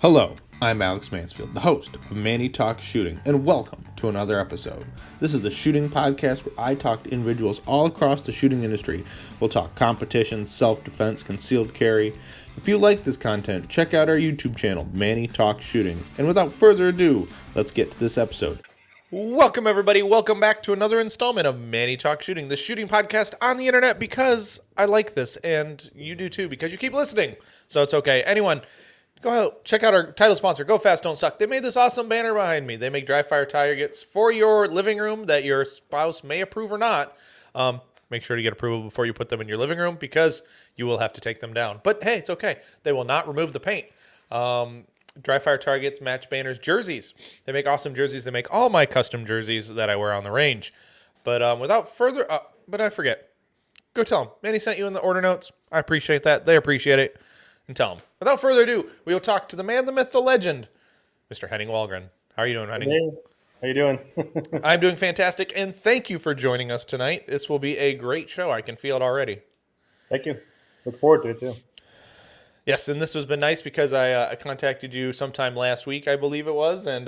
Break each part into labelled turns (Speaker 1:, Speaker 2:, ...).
Speaker 1: Hello, I'm Alex Mansfield, the host of Manny Talks Shooting, and welcome to another episode. This is the shooting podcast where I talk to individuals all across the shooting industry. We'll talk competition, self-defense, concealed carry. If you like this content, check out our YouTube channel, Manny Talks Shooting. And without further ado, let's get to this episode. Welcome, everybody. Welcome back to another installment of Manny Talks Shooting, the shooting podcast on the internet, because I like this, and you do too, because you keep listening. So it's okay. Anyone, go out, check out our title sponsor, Go Fast, Don't Suck. They made this awesome banner behind me. They make dry fire targets for your living room that your spouse may approve or not. Make sure to get approval before you put them in your living room because you will have to take them down. But hey, it's okay. They will not remove the paint. Dry fire targets, match banners, jerseys. They make awesome jerseys. They make all my custom jerseys that I wear on the range. But without further, but I forget. Go tell them. Manny sent you in the order notes. I appreciate that. They appreciate it. And tell them. Without further ado, we will talk to the man, the myth, the legend, Mr. Henning Wallgren. How are you doing, Henning?
Speaker 2: Hey, how you doing?
Speaker 1: I'm doing fantastic, and thank you for joining us tonight. This will be a great show. I can feel it already.
Speaker 2: Thank you. Look forward to it, too.
Speaker 1: Yes, and this has been nice because I contacted you sometime last week, I believe it was, and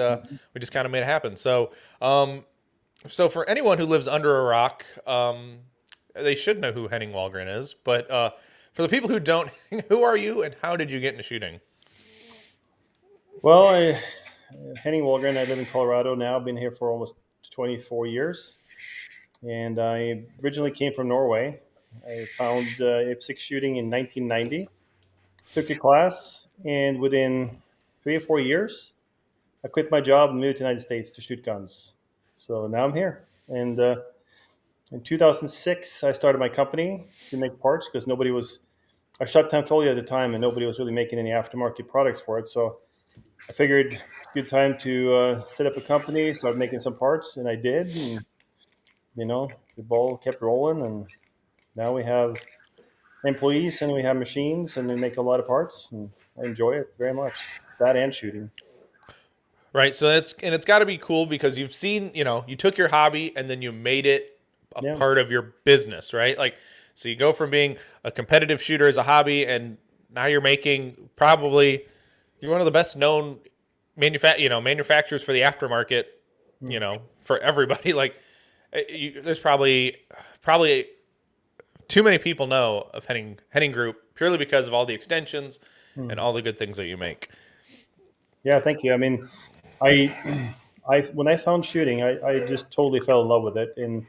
Speaker 1: we just kind of made it happen. So, so for anyone who lives under a rock, they should know who Henning Wallgren is. But for the people who don't, who are you, and how did you get into shooting?
Speaker 2: Well, Henning Wallgren, I live in Colorado now. I've been here for almost 24 years. And I originally came from Norway. I found IPSC shooting in 1990. Took a class, and within 3 or 4 years, I quit my job and moved to the United States to shoot guns. So now I'm here. And in 2006, I started my company to make parts because nobody was. I shut down Foley at the time, and nobody was really making any aftermarket products for it. So I figured good time to set up a company, start making some parts, and I did. And the ball kept rolling, and now we have employees and we have machines, and we make a lot of parts, and I enjoy it very much. That and shooting.
Speaker 1: Right, so it's got to be cool because you've seen, you took your hobby and then you made it a
Speaker 2: Yeah,
Speaker 1: part of your business, right? Like, so you go from being a competitive shooter as a hobby, and now you're making you're one of the best known manufacturers for the aftermarket, for everybody. Like, there's probably too many people know of Henning Group purely because of all the extensions and all the good things that you make.
Speaker 2: yeah. Thank you. I mean, I, I when I found shooting, I just totally fell in love with it, and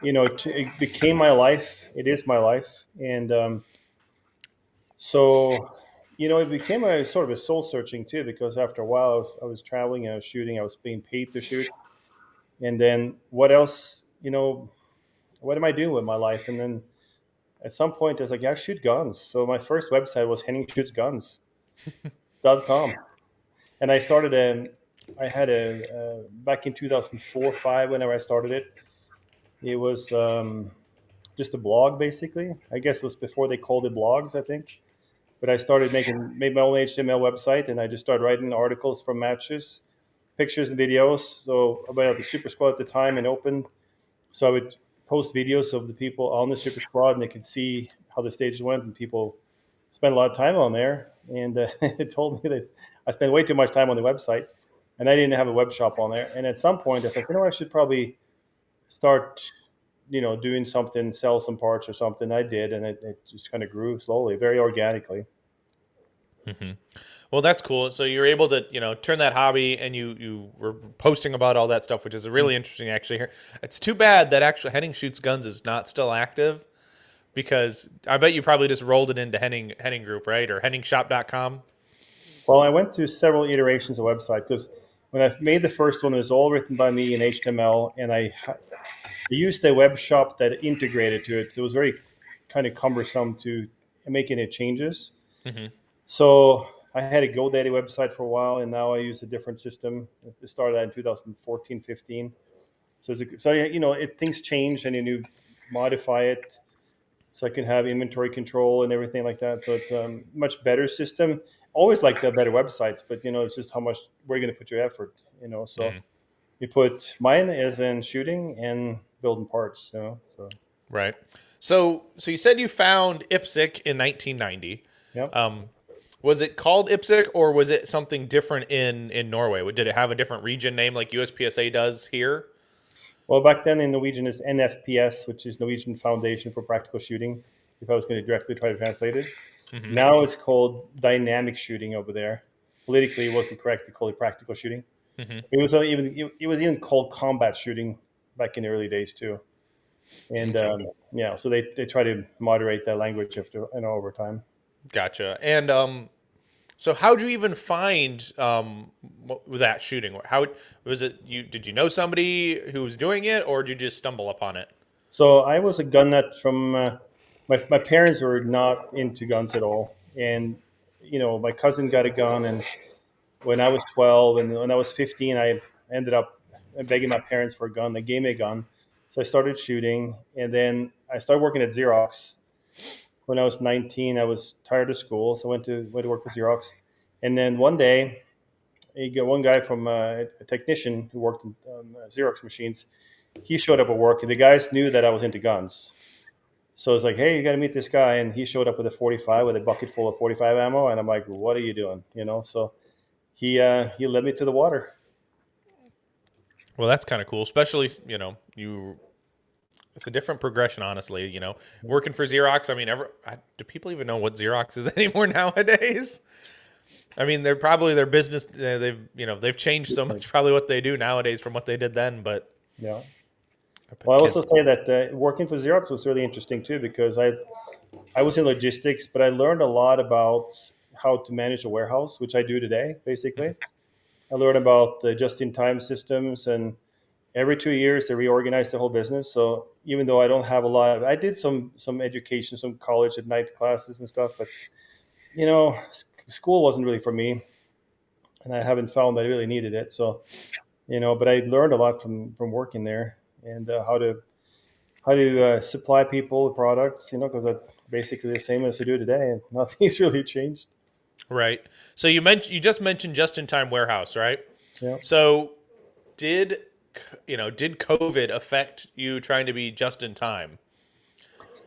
Speaker 2: it became my life. It is my life, and so it became a sort of a soul searching too, because after a while I was traveling and I was shooting. I was being paid to shoot, and then what else? What am I doing with my life? And then at some point I was like, yeah, I shoot guns. So my first website was henningshootsguns.com, and I started I had back in 2004-5 whenever I started it. It was just a blog basically. I guess it was before they called it blogs, I think. But I started made my own HTML website, and I just started writing articles from matches, pictures and videos. So about the Super Squad at the time and open. So I would post videos of the people on the Super Squad, and they could see how the stages went, and people spent a lot of time on there. And it told me this: I spent way too much time on the website, and I didn't have a web shop on there. And at some point, I was like, I should probably start, doing something, sell some parts or something. I did, and it just kind of grew slowly, very organically.
Speaker 1: Well, that's cool. So you were able to, turn that hobby, and you were posting about all that stuff, which is really interesting actually here. It's too bad that actually Henning Shoots Guns is not still active, because I bet you probably just rolled it into Henning Group, right? Or henningshop.com.
Speaker 2: Well, I went through several iterations of website because when I made the first one, it was all written by me in HTML, and I used a web shop that integrated to it. So it was very kind of cumbersome to make any changes. So I had a GoDaddy website for a while, and now I use a different system. It started out in 2014, 15. Things change, and you modify it so I can have inventory control and everything like that. So it's a much better system. Always like to have better websites, but it's just how much where you're going to put your effort. So you put mine as in shooting and building parts. So
Speaker 1: Right. So you said you found IPSC in 1990.
Speaker 2: yeah.
Speaker 1: Was it called IPSC or was it something different in Norway? Did it have a different region name like USPSA does here?
Speaker 2: Well, back then in Norwegian is NFPS, which is Norwegian Foundation for Practical Shooting, if I was going to directly try to translate it.
Speaker 1: Mm-hmm.
Speaker 2: Now it's called dynamic shooting over there. Politically, it wasn't correct to call it practical shooting.
Speaker 1: Mm-hmm.
Speaker 2: It was even called combat shooting back in the early days too. And
Speaker 1: Okay.
Speaker 2: yeah, so they try to moderate that language after over time.
Speaker 1: Gotcha. And so how'd you even find that shooting? How was it? You did you know somebody who was doing it, or did you just stumble upon it?
Speaker 2: So I was a gun nut from my parents were not into guns at all, and my cousin got a gun, and when I was 12 and when I was 15, I ended up begging my parents for a gun. They gave me a gun, so I started shooting, and then I started working at Xerox. When I was 19, I was tired of school, so I went to work for Xerox, and then one day, one guy from a technician who worked on Xerox machines, he showed up at work, and the guys knew that I was into guns. So it's like, hey, you got to meet this guy, and he showed up with a 45, with a bucket full of 45 ammo, and I'm like, what are you doing? So he led me to the water.
Speaker 1: Well, that's kind of cool, especially you. It's a different progression, honestly. Working for Xerox. I mean, do people even know what Xerox is anymore nowadays? I mean, they're probably their business. They've changed so much. Probably what they do nowadays from what they did then. But
Speaker 2: Yeah.
Speaker 1: I bet
Speaker 2: Well, I
Speaker 1: kids.
Speaker 2: also say that working for Xerox was really interesting too because I was in logistics, but I learned a lot about how to manage a warehouse, which I do today, basically. I learned about the just-in-time systems, and every 2 years they reorganize the whole business. So even though I don't have a lot I did some education, some college at night classes and stuff, but school wasn't really for me, and I haven't found that I really needed it. So but I learned a lot from working there and how to supply people with products, because that's basically the same as I do today, and nothing's really changed.
Speaker 1: Right. So you just mentioned just in time warehouse, right?
Speaker 2: Yeah.
Speaker 1: So did did COVID affect you trying to be just in time?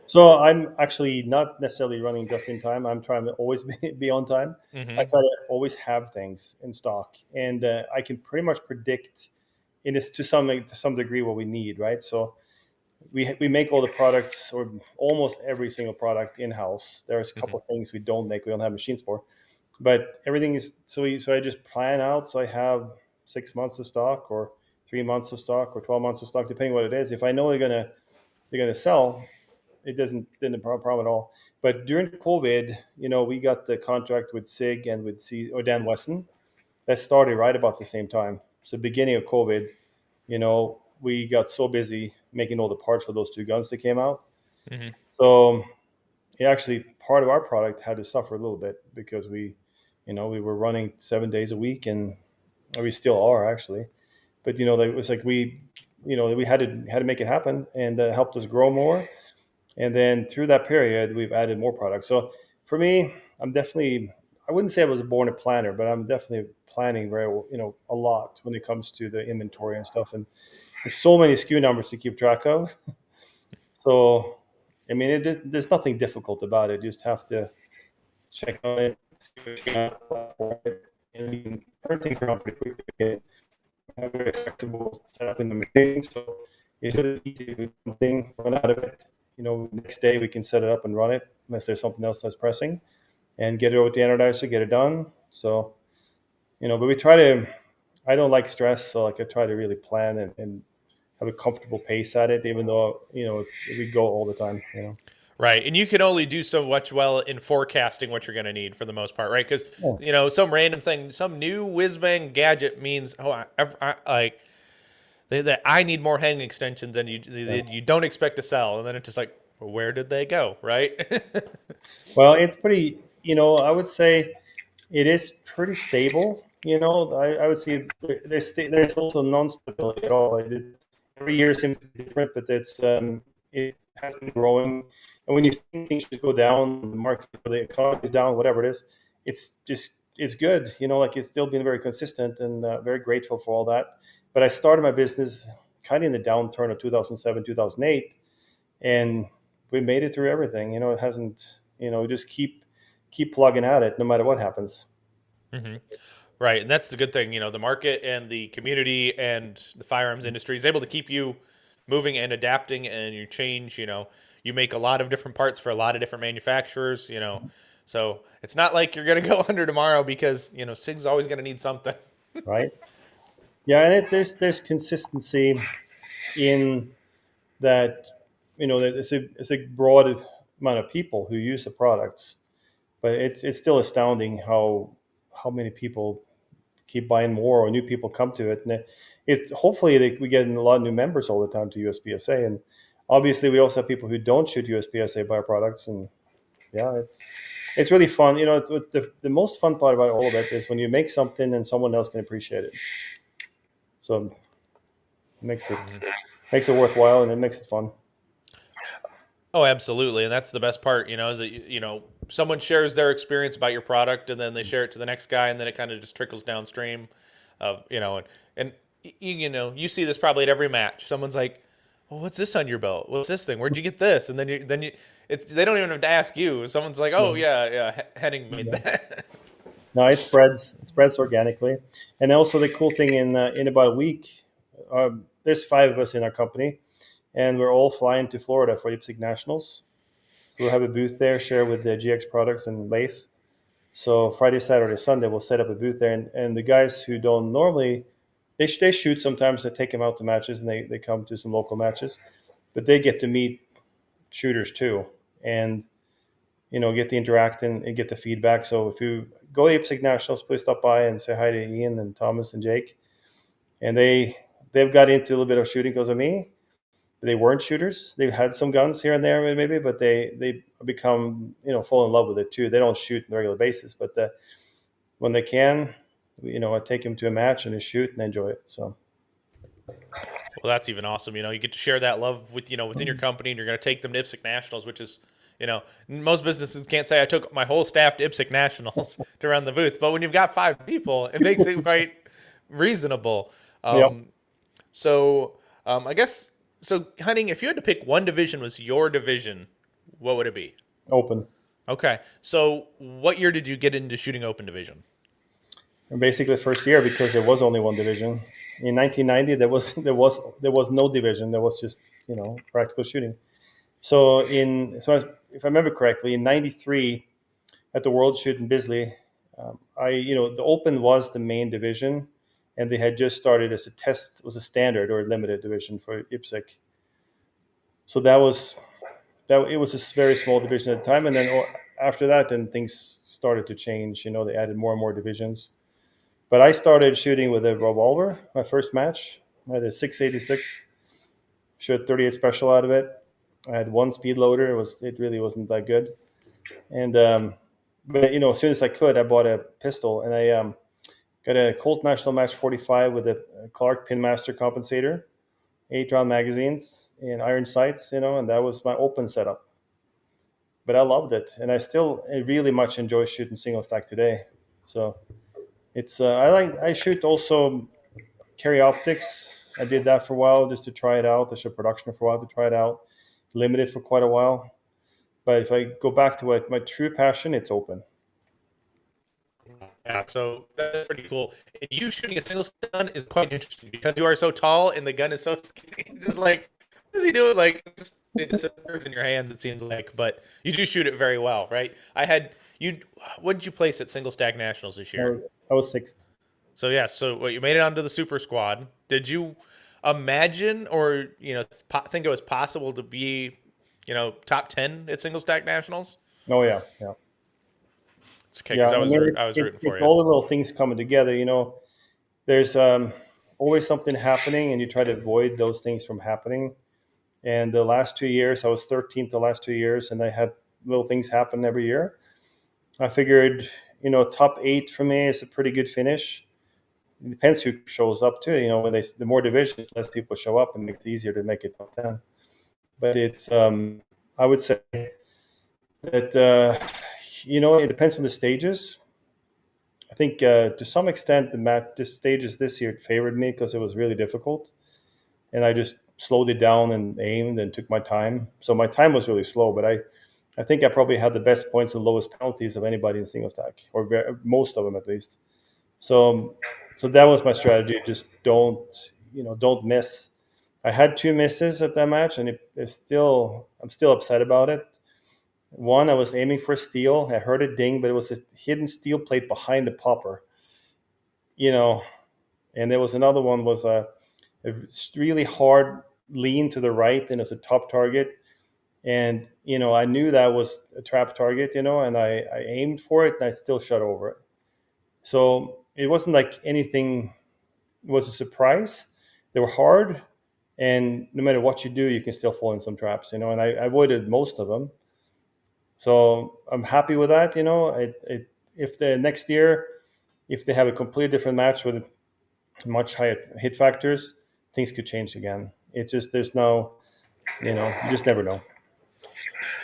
Speaker 2: So I'm actually not necessarily running just in time. I'm trying to always be on time. I
Speaker 1: Mm-hmm.
Speaker 2: try to always have things in stock, and I can pretty much predict in this to some degree what we need, right? So we make all the products or almost every single product in house. There's a
Speaker 1: Mm-hmm.
Speaker 2: couple of things we don't make. We don't have machines for, but everything is so I just plan out. So I have 6 months of stock, or 3 months of stock, or 12 months of stock, depending what it is. If I know they're gonna sell, it doesn't been a problem at all. But during COVID, we got the contract with SIG and with Dan Wesson. That started right about the same time. So beginning of COVID, we got so busy making all the parts for those two guns that came out.
Speaker 1: Mm-hmm.
Speaker 2: So actually part of our product had to suffer a little bit because we were running 7 days a week, and we still are actually. But it was like we had to make it happen, and helped us grow more. And then through that period, we've added more products. So for me, I wouldn't say I was born a planner, but I'm definitely planning a lot when it comes to the inventory and stuff. And there's so many SKU numbers to keep track of. So, I mean, there's nothing difficult about it. You just have to check on it, see what you got for it, and you can turn things around pretty quickly. Get a very flexible setup in the machine. So it's really easy to do something, run out of it. Next day we can set it up and run it unless there's something else that's pressing, and get it over to the anodizer, get it done. So, but we try to, I don't like stress. So like I try to really plan and have a comfortable pace at it, even though, we go all the time.
Speaker 1: Right, and you can only do so much well in forecasting what you're going to need for the most part, right? Because
Speaker 2: Yeah.
Speaker 1: some random thing, some new whiz bang gadget means like that I need more Henning extensions, and
Speaker 2: Yeah.
Speaker 1: you don't expect to sell, and then it's just like, well, where did they go, right?
Speaker 2: Well, it's pretty, I would say it is pretty stable. I would say there's also non-stability at all. Every year seems to be different, but it has been growing. And when you think things should go down, the market or the economy is down, whatever it is, it's good. Like it's still been very consistent, and very grateful for all that. But I started my business kind of in the downturn of 2007, 2008, and we made it through everything. It hasn't. We just keep plugging at it no matter what happens.
Speaker 1: Hmm. Right, and that's the good thing. The market and the community and the firearms industry is able to keep you moving and adapting, and you change. You make a lot of different parts for a lot of different manufacturers. So it's not like you're gonna go under tomorrow because SIG's always gonna need something.
Speaker 2: Right? Yeah, and there's consistency in that. That it's a broad amount of people who use the products, but it's still astounding how many people keep buying more, or new people come to it, and hopefully we get a lot of new members all the time to USPSA, and obviously we also have people who don't shoot USPSA buy our products, and yeah, it's really fun. The most fun part about all of it is when you make something and someone else can appreciate it. So it makes it worthwhile, and it makes it fun.
Speaker 1: Oh, absolutely, and that's the best part. Is that someone shares their experience about your product, and then they share it to the next guy, and then it kind of just trickles downstream. And you see this probably at every match. Someone's like, "Well, what's this on your belt? What's this thing? Where'd you get this?" And they don't even have to ask you. Someone's like,
Speaker 2: Yeah.
Speaker 1: "Oh yeah, yeah, Henning made
Speaker 2: Yeah.
Speaker 1: that."
Speaker 2: No, it spreads organically, and also the cool thing in about a week, there's 5 of us in our company, and we're all flying to Florida for IPSC Nationals. So we'll have a booth there, share with the GX products and Leif. So Friday, Saturday, Sunday, we'll set up a booth there, and the guys who don't normally, they shoot sometimes. I take them out to matches, and they come to some local matches, but they get to meet shooters too, and get the interact and get the feedback. So if you go to IPSC Nationals, please stop by and say hi to Ian and Thomas and Jake. And they've got into a little bit of shooting because of me. They weren't shooters. They've had some guns here and there maybe, but they become fall in love with it too. They don't shoot on a regular basis, but when they can, I take them to a match and they shoot and enjoy it. So
Speaker 1: Well, that's even awesome. You get to share that love within your company, and you're going to take them to IPSC Nationals, which is, most businesses can't say I took my whole staff to IPSC Nationals to run the booth. But when you've got 5 people, it makes it quite reasonable.
Speaker 2: yep,
Speaker 1: I guess so. Hunting, if you had to pick one division was your division, what would it be?
Speaker 2: open.
Speaker 1: Okay, so what year did you get into shooting open division?
Speaker 2: And basically the first year because there was only one division. In 1990, there was no division. There was just practical shooting. So if I remember correctly, in '93 at the World Shoot in Bisley, the Open was the main division, and they had just started as a test, was a standard or limited division for IPSC. So that it was a very small division at the time, and then after that, then things started to change. They added more and more divisions. But I started shooting with a revolver. My first match, I had a 686, shot 38 special out of it. I had one speed loader. It really wasn't that good. And but as soon as I could, I bought a pistol, and I got a Colt National Match 45 with a Clark Pinmaster compensator, 8-round magazines, and iron sights. And that was my open setup. But I loved it, and I really much enjoy shooting single stack today. So I shoot also carry optics. I did that for a while just to try it out. I shot production for a while to try it out. Limited for quite a while. But if I go back to my true passion, it's open.
Speaker 1: Yeah, so that's pretty cool. And you shooting a single stun is quite interesting because you are so tall and the gun is so skinny. Just like, what is he doing? Like, it disappears in your hands, it seems like. But you do shoot it very well, right? What did you place at Single Stack Nationals this
Speaker 2: I
Speaker 1: year?
Speaker 2: was, I was sixth.
Speaker 1: So, yeah, so what, you made it onto the Super Squad. Did you imagine or, think it was possible to be, top 10 at Single Stack Nationals?
Speaker 2: Oh yeah, yeah,
Speaker 1: It's okay,
Speaker 2: yeah.
Speaker 1: because
Speaker 2: I mean,
Speaker 1: I was rooting for
Speaker 2: it's
Speaker 1: you.
Speaker 2: all the little things coming together. There's always something happening, and you try to avoid those things from happening. And the last 2 years, I was 13th the last 2 years, and I had little things happen every year. I figured, top 8 for me is a pretty good finish. It depends who shows up too. When the more divisions, less people show up, and it makes it easier to make it top 10. But I would say that it depends on the stages. I think to some extent the stages this year favored me because it was really difficult, and I just slowed it down and aimed and took my time. So my time was really slow, but I I think I probably had the best points and lowest penalties of anybody in single stack, or most of them at least. So, so that was my strategy. Just don't miss. I had two misses at that match, and I'm still upset about it. One, I was aiming for a steal. I heard it ding, but it was a hidden steel plate behind the popper. You know, and there was another one was a really hard lean to the right, and it's a top target. And I knew that was a trap target, and I aimed for it, and I still shot over it. So it wasn't like anything was a surprise. They were hard, and no matter what you do, you can still fall in some traps, And I avoided most of them, so I'm happy with that. If the next year, if they have a completely different match with much higher hit factors, things could change again. It's just there's no, you just never know.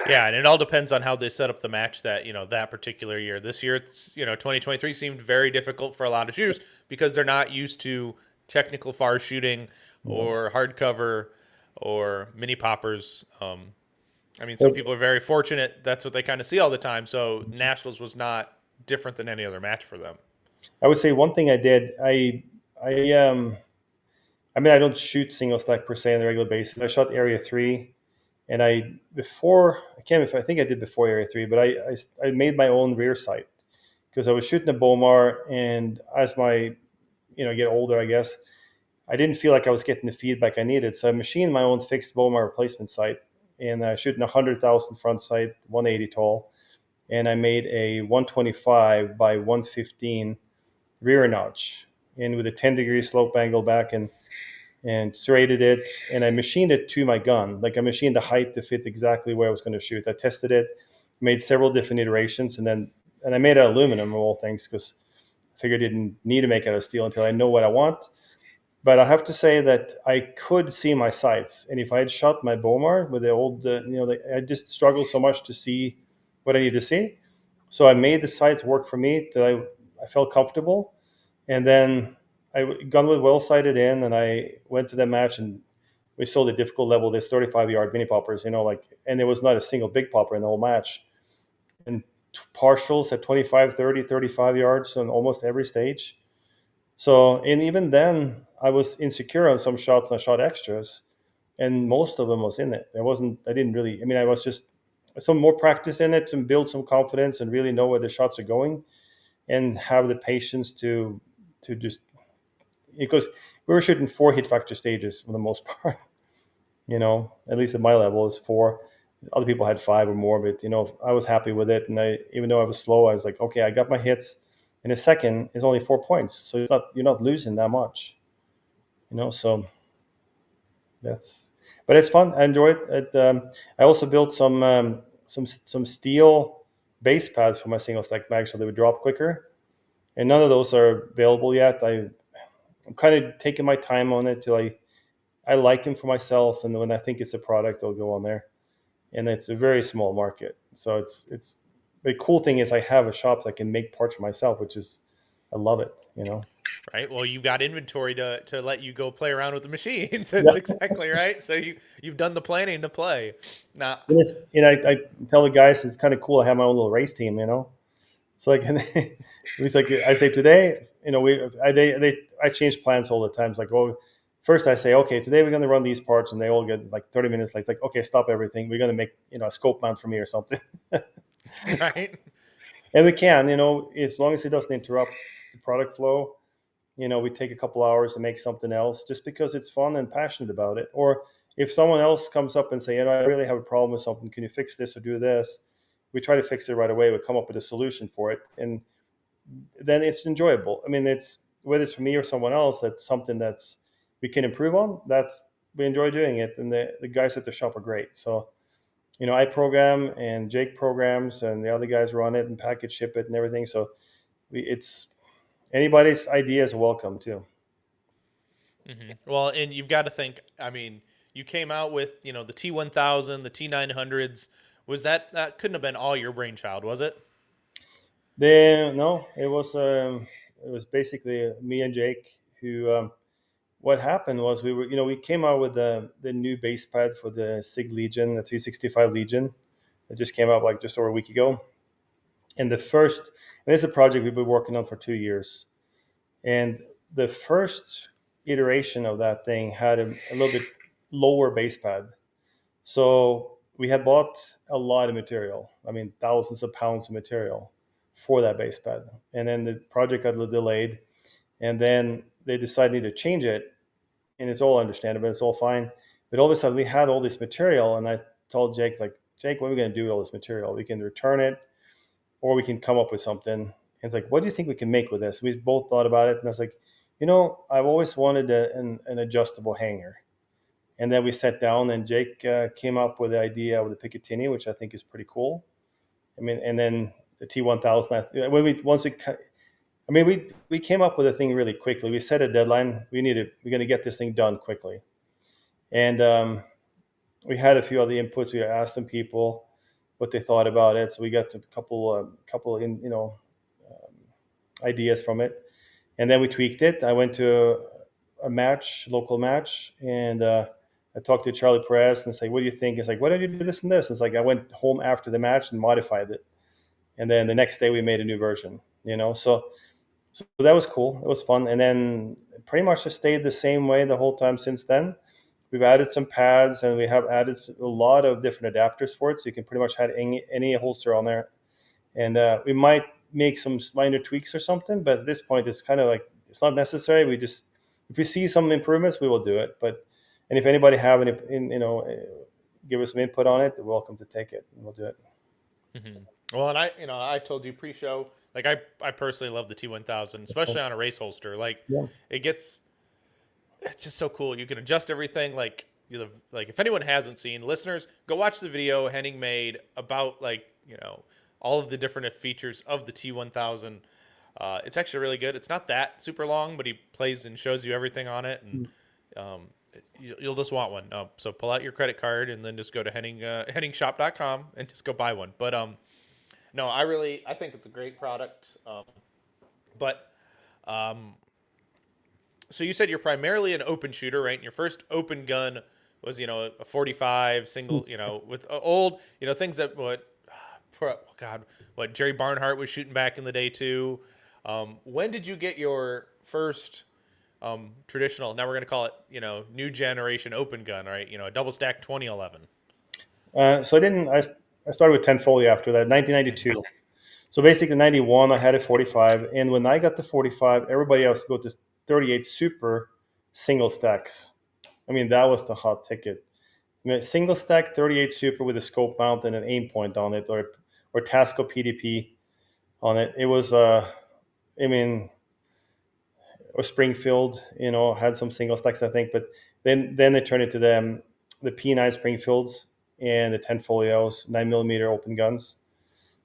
Speaker 1: Yeah, and it all depends on how they set up the match that, that particular year. This year, 2023 seemed very difficult for a lot of shooters because they're not used to technical far shooting
Speaker 2: No.
Speaker 1: or hardcover or mini poppers. I mean, some
Speaker 2: But
Speaker 1: people are very fortunate. That's what they kind of see all the time. So Nationals was not different than any other match for them.
Speaker 2: I would say one thing I did, I I mean, I don't shoot single stack per se on a regular basis. I shot area 3, and I can't if I think I did before area 3, but I made my own rear sight because I was shooting a Bomar, and as my get older, I guess I didn't feel like I was getting the feedback I needed, so I machined my own fixed Bomar replacement sight, and I shooting 100,000 front sight, 180 tall, and I made a 125 by 115 rear notch, and with a 10-degree slope angle back, and serrated it, and I machined it to my gun. Like I machined the height to fit exactly where I was going to shoot. I tested it, made several different iterations, and I made it aluminum of all things because I figured I didn't need to make it out of steel until I know what I want. But I have to say that I could see my sights, and if I had shot my Bomar with the old, I just struggled so much to see what I need to see. So I made the sights work for me that I felt comfortable, and then gun was well sighted in, and I went to the match, and we sold a difficult level. There's 35-yard mini poppers, and there was not a single big popper in the whole match. And partials at 25, 30, 35 yards on almost every stage. So, and even then, I was insecure on some shots, and I shot extras, and most of them was in it. I didn't really, I mean, I was just some more practice in it to build some confidence and really know where the shots are going, and have the patience to just, because we were shooting 4 hit factor stages for the most part. At least at my level is 4. Other people had 5 or more, but I was happy with it. And even though I was slow, I was like, okay, I got my hits. In a second is only 4 points, so you're not losing that much. So that's, but it's fun. I enjoy it. I also built some steel base pads for my single stack mag, so they would drop quicker. And none of those are available yet. I'm kind of taking my time on it till I like them for myself, and when I think it's a product, I'll go on there. And it's a very small market, so it's. The cool thing is I have a shop that can make parts for myself, which is, I love it.
Speaker 1: Right. Well, you've got inventory to let you go play around with the machines.
Speaker 2: Yeah.
Speaker 1: That's exactly right. So you've done the planning to play. Now,
Speaker 2: I tell the guys it's kind of cool. I have my own little race team. So like, it's like I say today, I change plans all the time. It's like, oh, first I say, okay, today we're going to run these parts, and they all get like 30 minutes. Like, it's like, okay, stop everything. We're going to make a scope mount for me or something,
Speaker 1: right.
Speaker 2: and we can, as long as it doesn't interrupt the product flow. We take a couple hours to make something else just because it's fun and passionate about it. Or if someone else comes up and say, I really have a problem with something, can you fix this or do this? We try to fix it right away. We come up with a solution for it, and then it's enjoyable. I mean, it's whether it's for me or someone else, that's something that's we can improve on. That's We enjoy doing it, and the guys at the shop are great. So I program, and Jake programs, and the other guys run it and package ship it and everything. So it's anybody's idea is welcome too.
Speaker 1: Well, and you've got to think. I mean, you came out with the T1000, the T900s. Was that couldn't have been all your brainchild, was it?
Speaker 2: No, it was basically me and Jake who. What happened was we came out with the new base pad for the SIG Legion, the 365 Legion, It just came out like just over a week ago. And this is a project we've been working on for 2 years. And the first iteration of that thing had a little bit lower base pad. So we had bought a lot of material. I mean, thousands of pounds of material for that base pad. And then the project got a little delayed. And then they decided to change it. And it's all understandable. It's all fine. But all of a sudden, we had all this material. And I told Jake, like, Jake, what are we going to do with all this material? We can return it or we can come up with something. And it's like, what do you think we can make with this? We both thought about it. And I was like, I've always wanted an adjustable hanger. And then we sat down, and Jake came up with the idea of the Picatinny, which I think is pretty cool. I mean, and then the T1000. When we once we, I mean, we came up with a thing really quickly. We set a deadline. We're going to get this thing done quickly, and we had a few other inputs. We asked some people what they thought about it, so we got a couple in ideas from it, and then we tweaked it. I went to a local match, and I talked to Charlie Perez and say, "What do you think?" It's like, "Why don't you do this and this?" It's like I went home after the match and modified it, and then the next day we made a new version. So that was cool. It was fun, and then pretty much just stayed the same way the whole time since then. We've added some pads, and we have added a lot of different adapters for it, so you can pretty much add any holster on there. And we might make some minor tweaks or something, but at this point, it's kind of like it's not necessary. If we see some improvements, we will do it. And if anybody have any, give us some input on it, they're welcome to take it, and we'll do it.
Speaker 1: Well, and I told you pre-show, like I personally love the T1000, especially on a race holster. Like
Speaker 2: Yeah.
Speaker 1: it gets, it's just so cool. You can adjust everything. Like if anyone hasn't seen, listeners, go watch the video Henning made about all of the different features of the T1000. It's actually really good. It's not that super long, but he plays and shows you everything on it, and um, you'll just want one. So pull out your credit card and then just go to henningshop.com and just go buy one. But no, I think it's a great product. But so you said you're primarily an open shooter, right? And your first open gun was a 45 single, with old, things that what Jerry Barnhart was shooting back in the day too. When did you get your first traditional? Now we're gonna call it, new generation open gun, right? A double stack 2011.
Speaker 2: So I started with 10 folio after that, 1992. So basically, 91, I had a 45. And when I got the 45, everybody else go to 38 Super single stacks. I mean, that was the hot ticket. I mean, single stack 38 Super with a scope mount and an aim point on it, or Tasco PDP on it. It was, I mean, or Springfield, had some single stacks, I think. But then they turned it to the P9 Springfields and the 10 folios, 9mm open guns.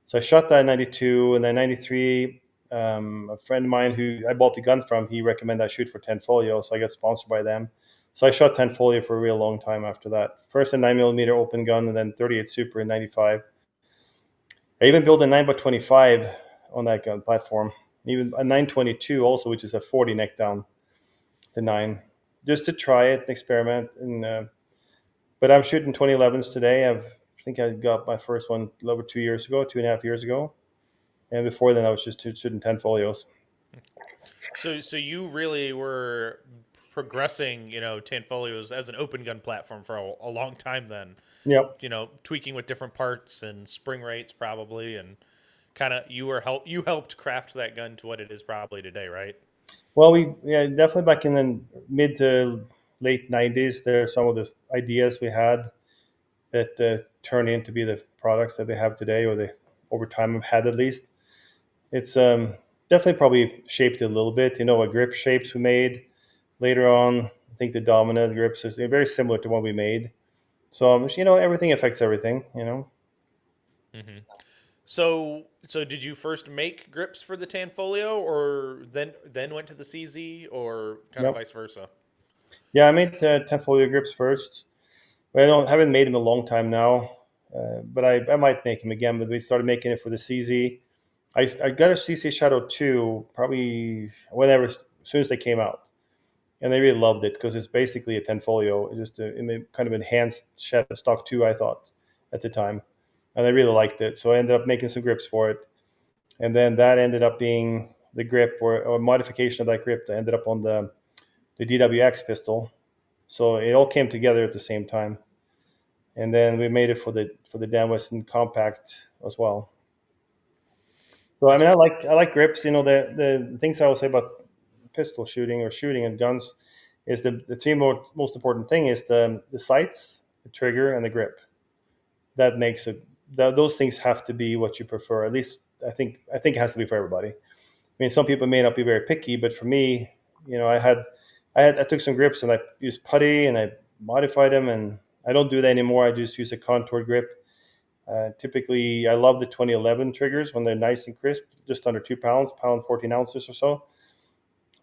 Speaker 2: So I shot that in 92, and then 93, a friend of mine who I bought the gun from, he recommended I shoot for 10 folio, so I got sponsored by them. So I shot 10 folio for a real long time after that. First a 9mm open gun, and then 38 Super in 95. I even built a 9x25 on that gun platform. Even a 922 also, which is a 40 neck down to 9, just to try it and experiment. But I'm shooting 2011s today. I think I got my first one over 2 years ago, 2.5 years ago. And before then, I was just shooting 10 folios.
Speaker 1: So you really were progressing, 10 folios as an open gun platform for a long time then.
Speaker 2: Yep.
Speaker 1: Tweaking with different parts and spring rates probably, and kind of you helped craft that gun to what it is probably today, right?
Speaker 2: Well, definitely back in the mid to late 90s, there are some of the ideas we had that turned into be the products that they have today, or they over time have had at least. It's definitely probably shaped it a little bit. What grip shapes we made later on. I think the dominant grips is very similar to what we made. So everything affects everything.
Speaker 1: Mm-hmm. So did you first make grips for the Tanfolio, or then went to the CZ, or kind of
Speaker 2: Yep.
Speaker 1: vice versa?
Speaker 2: Yeah, I made 10 folio grips first. I haven't made them a long time now, but I might make them again. But we started making it for the CZ. I got a CC Shadow 2 probably as soon as they came out. And they really loved it because it's basically a 10 folio. It's just kind of enhanced Shadow Stock 2, I thought, at the time. and I really liked it. So I ended up making some grips for it, and then that ended up being the grip or a modification of that grip that ended up on the DWX pistol. So it all came together at the same time, and then we made it for the Dan Weston Compact as well. So I
Speaker 1: That's
Speaker 2: mean, I like grips. The things I will say about pistol shooting or shooting and guns is the three most important thing is the sights, the trigger, and the grip. That makes it. Those things have to be what you prefer. At least I think it has to be for everybody. I mean, some people may not be very picky, but for me, I took some grips and I used putty and I modified them, and I don't do that anymore. I just use a contour grip. Typically, I love the 2011 triggers when they're nice and crisp, just under 2 pounds, pound 14 ounces or so.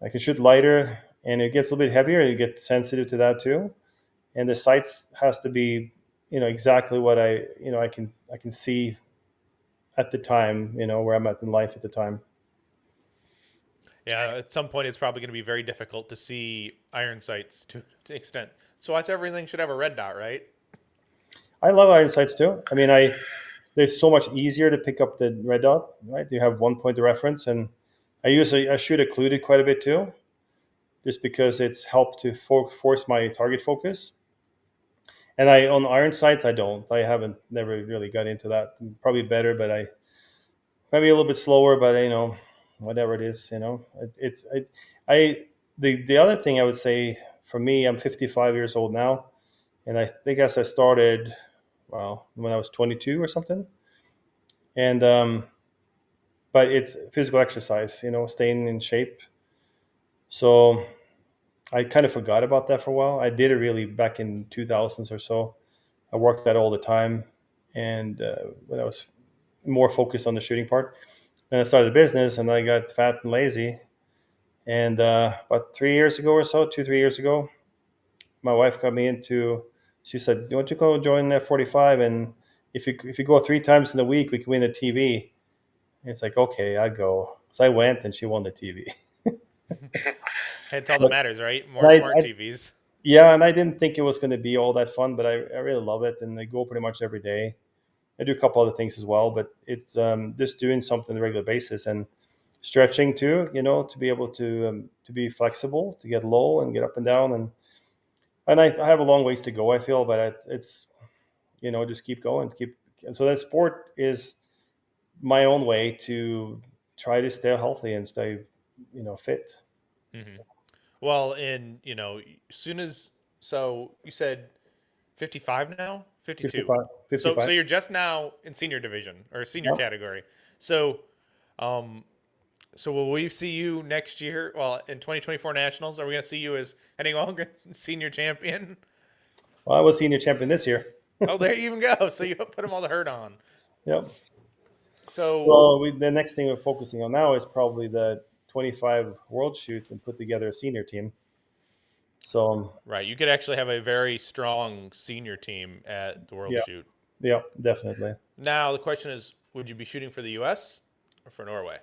Speaker 2: I can shoot lighter, and it gets a little bit heavier. You get sensitive to that too, and the sights has to be, exactly what I can see at the time, where I'm at in life at the time.
Speaker 1: Yeah, at some point it's probably going to be very difficult to see iron sights to extent. So that's everything should have a red dot, right?
Speaker 2: I love iron sights too. I mean, they're so much easier to pick up the red dot, right? You have one point of reference, and I shoot occluded quite a bit too, just because it's helped to force my target focus. And I on iron sights, I don't. I haven't never really got into that. Probably better, but I maybe a little bit slower. But whatever it is, it's I the other thing I would say for me, I'm 55 years old now, and I think as I started, well, when I was 22 or something, and but it's physical exercise, staying in shape. So I kind of forgot about that for a while. I did it really back in 2000s or so. I worked that all the time, and when I was more focused on the shooting part. Then I started a business, and I got fat and lazy. And about 3 years ago or so, 2 3 years ago, my wife got me into. She said, "You want to go join F45? And if you go 3 times in a week, we can win a TV." And it's like, okay, I go. So I went, and she won the TV.
Speaker 1: It's all that
Speaker 2: But
Speaker 1: matters, right?
Speaker 2: and
Speaker 1: More smart TVs.
Speaker 2: yeah, and I didn't think it was going to be all that fun, but I really love it, and I go pretty much every day. I do a couple other things as well, but it's just doing something on a regular basis and stretching too. To be able to be flexible, to get low and get up and down, and I have a long ways to go. I feel, but it's just keep going, keep. And so that sport is my own way to try to stay healthy and stay, fit.
Speaker 1: Hmm. Well, as soon as so you said 55 now, 52.
Speaker 2: 55,
Speaker 1: So
Speaker 2: 55.
Speaker 1: you're just now in senior division or senior
Speaker 2: Yeah.
Speaker 1: category. So um, so will we see you next year? Well, in 2024 nationals, are we going to see you as Henning Wallgren senior champion?
Speaker 2: Well, I was senior champion this year.
Speaker 1: Oh, there you even go. So you put them all the hurt on.
Speaker 2: Yep.
Speaker 1: So
Speaker 2: Well, the next thing we're focusing on now is probably the 25 World Shoot and put together a senior team. So
Speaker 1: right, you could actually have a very strong senior team at the World
Speaker 2: yeah,
Speaker 1: Shoot.
Speaker 2: yeah, definitely.
Speaker 1: Now the question is, would you be shooting for the U.S. or for Norway?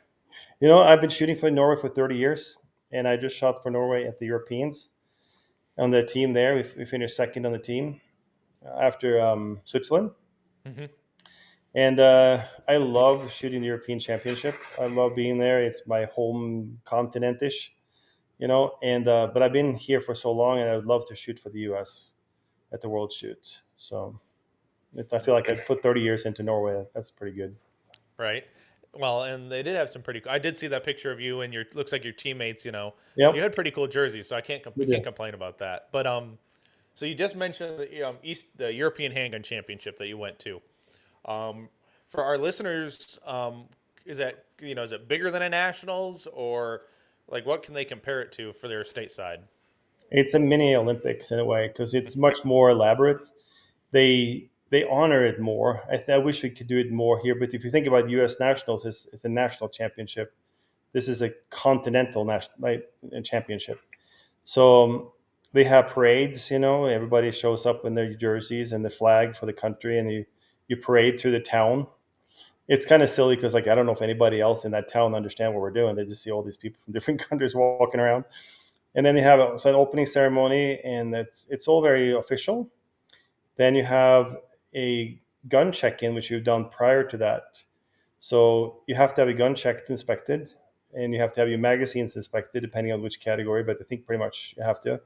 Speaker 2: I've been shooting for Norway for 30 years, and I just shot for Norway at the Europeans on the team there. We finished second on the team after Switzerland.
Speaker 1: Hmm.
Speaker 2: And I love shooting the European Championship. I love being there. It's my home continent-ish, And but I've been here for so long, and I would love to shoot for the U.S. at the World Shoot. So I feel like I put 30 years into Norway. That's pretty good.
Speaker 1: Right. Well, and they did have some pretty. I did see that picture of you and your looks like your teammates. You
Speaker 2: Yep,
Speaker 1: had pretty cool jerseys, so
Speaker 2: we
Speaker 1: we can't
Speaker 2: do.
Speaker 1: complain about that. But so you just mentioned the European Handgun Championship that you went to. Um, for our listeners, is it bigger than a nationals or like what can they compare it to for their stateside?
Speaker 2: It's a mini Olympics in a way because it's much more elaborate. They honor it more. I wish we could do it more here, but if you think about U.S. nationals, it's a national championship. This is a continental national championship. So they have parades. Everybody shows up in their jerseys and the flag for the country, and you parade through the town. It's kind of silly because I don't know if anybody else in that town understand what we're doing. They just see all these people from different countries walking around, and then you have an opening ceremony, and it's all very official. Then you have a gun check-in, which you've done prior to that. So you have to have a gun checked, inspected, and you have to have your magazines inspected, depending on which category. But I think pretty much you have to.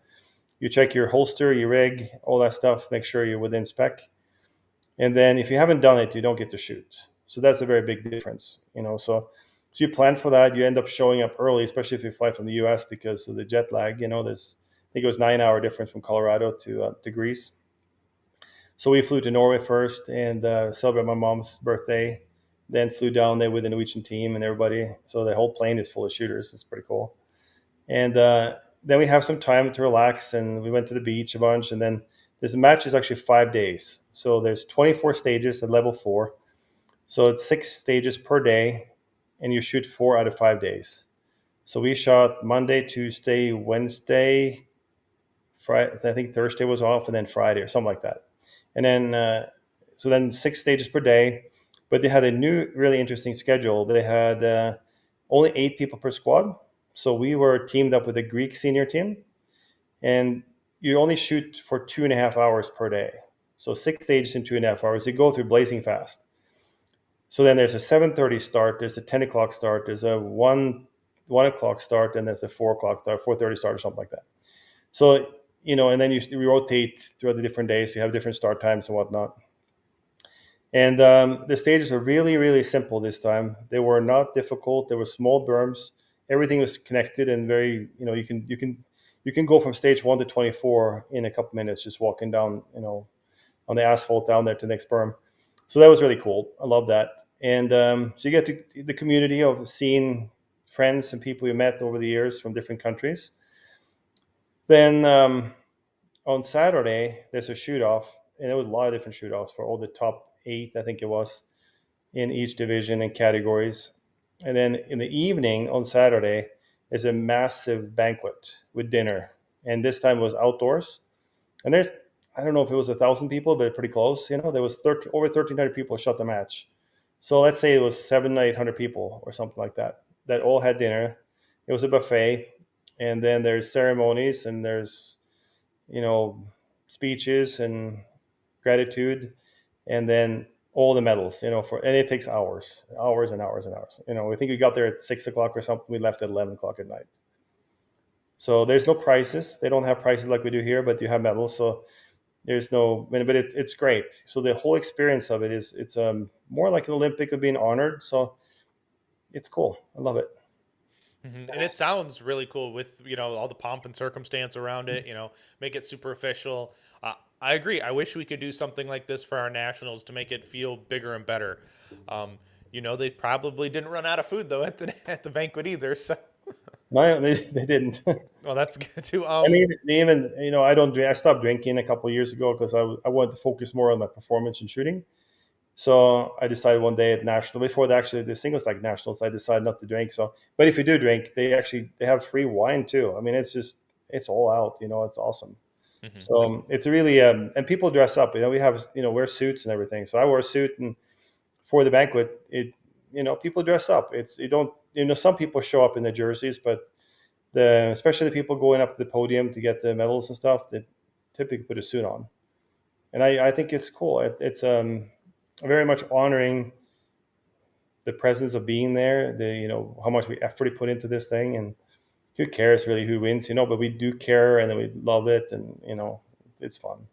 Speaker 2: You check your holster, your rig, all that stuff. Make sure you're within spec. And then if you haven't done it, you don't get to shoot. So that's a very big difference. So you plan for that. You end up showing up early, especially if you fly from the U.S. because of the jet lag. There's I think it was 9 hour difference from Colorado to Greece. So we flew to Norway first and celebrated my mom's birthday. Then flew down there with the Norwegian team and everybody. So the whole plane is full of shooters. It's pretty cool. And then we have some time to relax, and we went to the beach a bunch. And then this match is actually 5 days. So there's 24 stages at level 4. So it's 6 stages per day, and you shoot 4 out of 5 days. So we shot Monday, Tuesday, Wednesday, Friday. I think Thursday was off, and then Friday or something like that. And then so then 6 stages per day. But they had a new, really interesting schedule. They had only 8 people per squad. So we were teamed up with a Greek senior team, and you only shoot for 2.5 hours per day. So 6 stages in 2.5 hours. You go through blazing fast. So then there's a 7:30 start, there's a 10 o'clock start, there's a 1 o'clock start, and there's a 4 o'clock start, 4:30 start, or something like that. So and then you rotate throughout the different days. You have different start times and whatnot. And the stages are really, really simple this time. They were not difficult. There were small berms. Everything was connected and very, you can go from stage 1 to 24 in a couple minutes, just walking down, on the asphalt down there to the next berm. So that was really cool. I love that. And so you get the community of seeing friends and people you met over the years from different countries. Then on Saturday, there's a shoot off, and there was a lot of different shoot offs for all the top 8, I think it was, in each division and categories. And then in the evening on Saturday, is a massive banquet with dinner. And this time it was outdoors. And I don't know if it was 1,000 people, but pretty close. There was over 1,300 people shot the match. So let's say it was 700, 800 people or something like that all had dinner. It was a buffet. And then there's ceremonies, and there's, speeches and gratitude, and then all the medals, and it takes hours, hours and hours and hours. I think we got there at 6 o'clock or something. We left at 11 o'clock at night. So there's no prizes. They don't have prizes like we do here, but you have medals. So there's no, but it's great. So the whole experience of it is, it's more like an Olympic of being honored. So it's cool. I love it.
Speaker 1: And it sounds really cool with all the pomp and circumstance around it. Make it super official. I agree. I wish we could do something like this for our nationals to make it feel bigger and better. They probably didn't run out of food though at the banquet either. So
Speaker 2: No, they didn't.
Speaker 1: well, that's good too.
Speaker 2: And even I don't drink. I stopped drinking a couple of years ago because I wanted to focus more on my performance and shooting. So I decided one day at national, before the singles like nationals, I decided not to drink. So, but if you do drink, they have free wine too. I mean, it's all out. It's awesome.
Speaker 1: Mhm.
Speaker 2: So it's really and people dress up. We have wear suits and everything. So I wore a suit, and for the banquet, people dress up. It's you don't some people show up in their jerseys, but especially the people going up to the podium to get the medals and stuff, they typically put a suit on, and I think it's cool. It's very much honoring the presence of being there. How much effort we put into this thing, and who cares really who wins, but we do care, and we love it, and it's fun.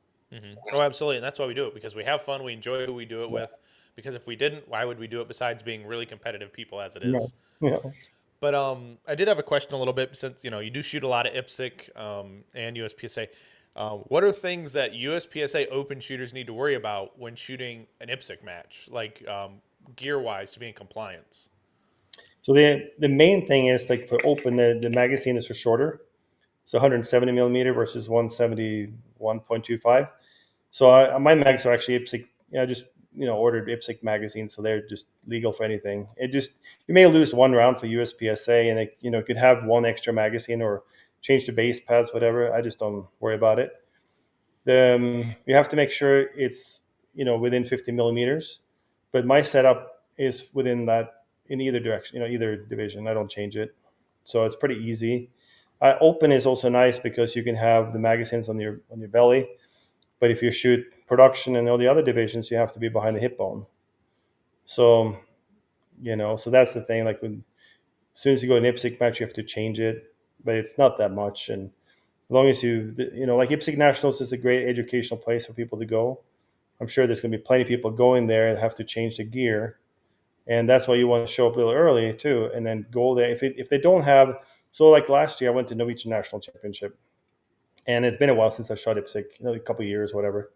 Speaker 1: Oh, absolutely, and that's why we do it, because we have fun. We enjoy who we do it
Speaker 2: Yeah.
Speaker 1: with. Because if we didn't, why would we do it? Besides being really competitive people as it
Speaker 2: No.
Speaker 1: is.
Speaker 2: Yeah.
Speaker 1: But I did have a question a little bit, since you do shoot a lot of IPSC and USPSA. What are things that USPSA open shooters need to worry about when shooting an IPSC match, like gear wise, to be in compliance?
Speaker 2: So the main thing is, like, for open, the magazine is shorter. So 170 millimeter versus 171.25. So my mags are actually IPSC. I just ordered IPSC magazines, so they're just legal for anything. You may lose one round for USPSA, and it could have one extra magazine or change the base pads, whatever. I just don't worry about it. You have to make sure it's within 50 millimeters, but my setup is within that in either direction, either division. I don't change it, so it's pretty easy. Open is also nice because you can have the magazines on your belly, But if you shoot production and all the other divisions, you have to be behind the hip bone. So, so that's the thing. Like as soon as you go to an IPSC match, you have to change it, but it's not that much. And as long as like IPSC Nationals is a great educational place for people to go. I'm sure there's going to be plenty of people going there and have to change the gear. And that's why you want to show up a little early too, and then go there. If they don't have, so like last year, I went to Norwegian National Championship, and it's been a while since I shot IPSC, a couple of years, whatever.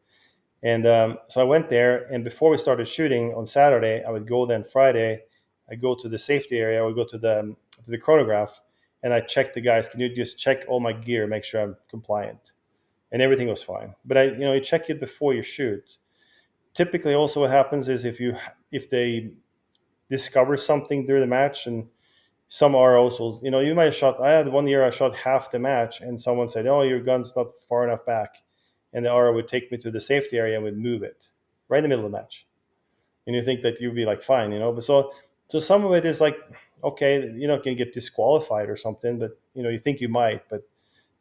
Speaker 2: And so I went there, and before we started shooting on Saturday, I would go then Friday. I go to the safety area. I would go to the chronograph, and I check the guys. Can you just check all my gear, make sure I'm compliant, and everything was fine. But you check it before you shoot. Typically, also what happens is if they discover something during the match, and some ROs will, you might have shot. I had one year I shot half the match, and someone said, "Oh, your gun's not far enough back," and the RO would take me to the safety area and would move it right in the middle of the match. And you think that you'd be like fine, but so some of it is like, okay, you're not going to get disqualified or something, but you think you might, but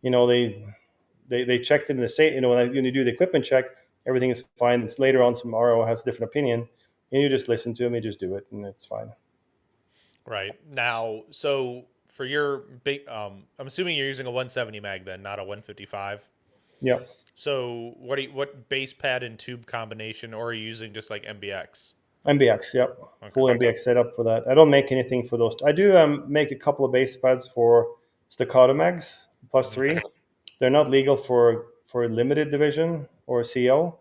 Speaker 2: they checked it in the state. When you do the equipment check, everything is fine. It's later on some RO has a different opinion, and you just listen to them, you just do it, and it's fine.
Speaker 1: Right. Now, so for your big, I'm assuming you're using a 170 mag then, not a 155.
Speaker 2: Yeah.
Speaker 1: So what base pad and tube combination, or are you using just like MBX?
Speaker 2: MBX, yep.
Speaker 1: Okay.
Speaker 2: Full MBX setup for that. I don't make anything for those. I do make a couple of base pads for staccato mags plus
Speaker 1: Mhm.
Speaker 2: 3. They're not legal for limited division or CO,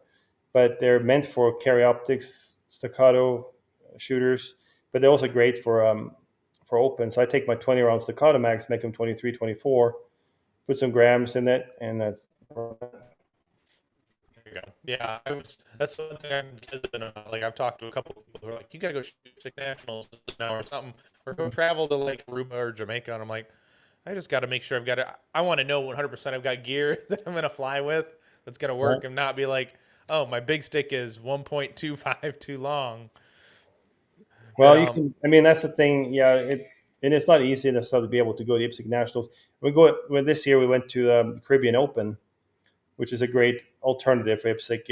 Speaker 2: but they're meant for carry optics, staccato shooters. But they're also great for open. So I take my 20 round staccato mags, make them 23, 24, put some grams in it, and that's
Speaker 1: There you go. Yeah, that's one thing I'm hesitant about. Like I've talked to a couple of people who are like, "You gotta go shoot like nationals now or something, or go travel to like Aruba or Jamaica," and I'm like, I just got to make sure I've got it. I want to know 100% I've got gear that I'm gonna fly with that's gonna
Speaker 2: right.
Speaker 1: work, and not be like, "Oh, my big stick is 1.25 too long."
Speaker 2: Well, you
Speaker 1: Um,
Speaker 2: can. I mean, that's the thing. Yeah, and it's not easy necessarily to be able to go to IPSC Nationals. When this year we went to the Caribbean Open, which is a great alternative for IPSC.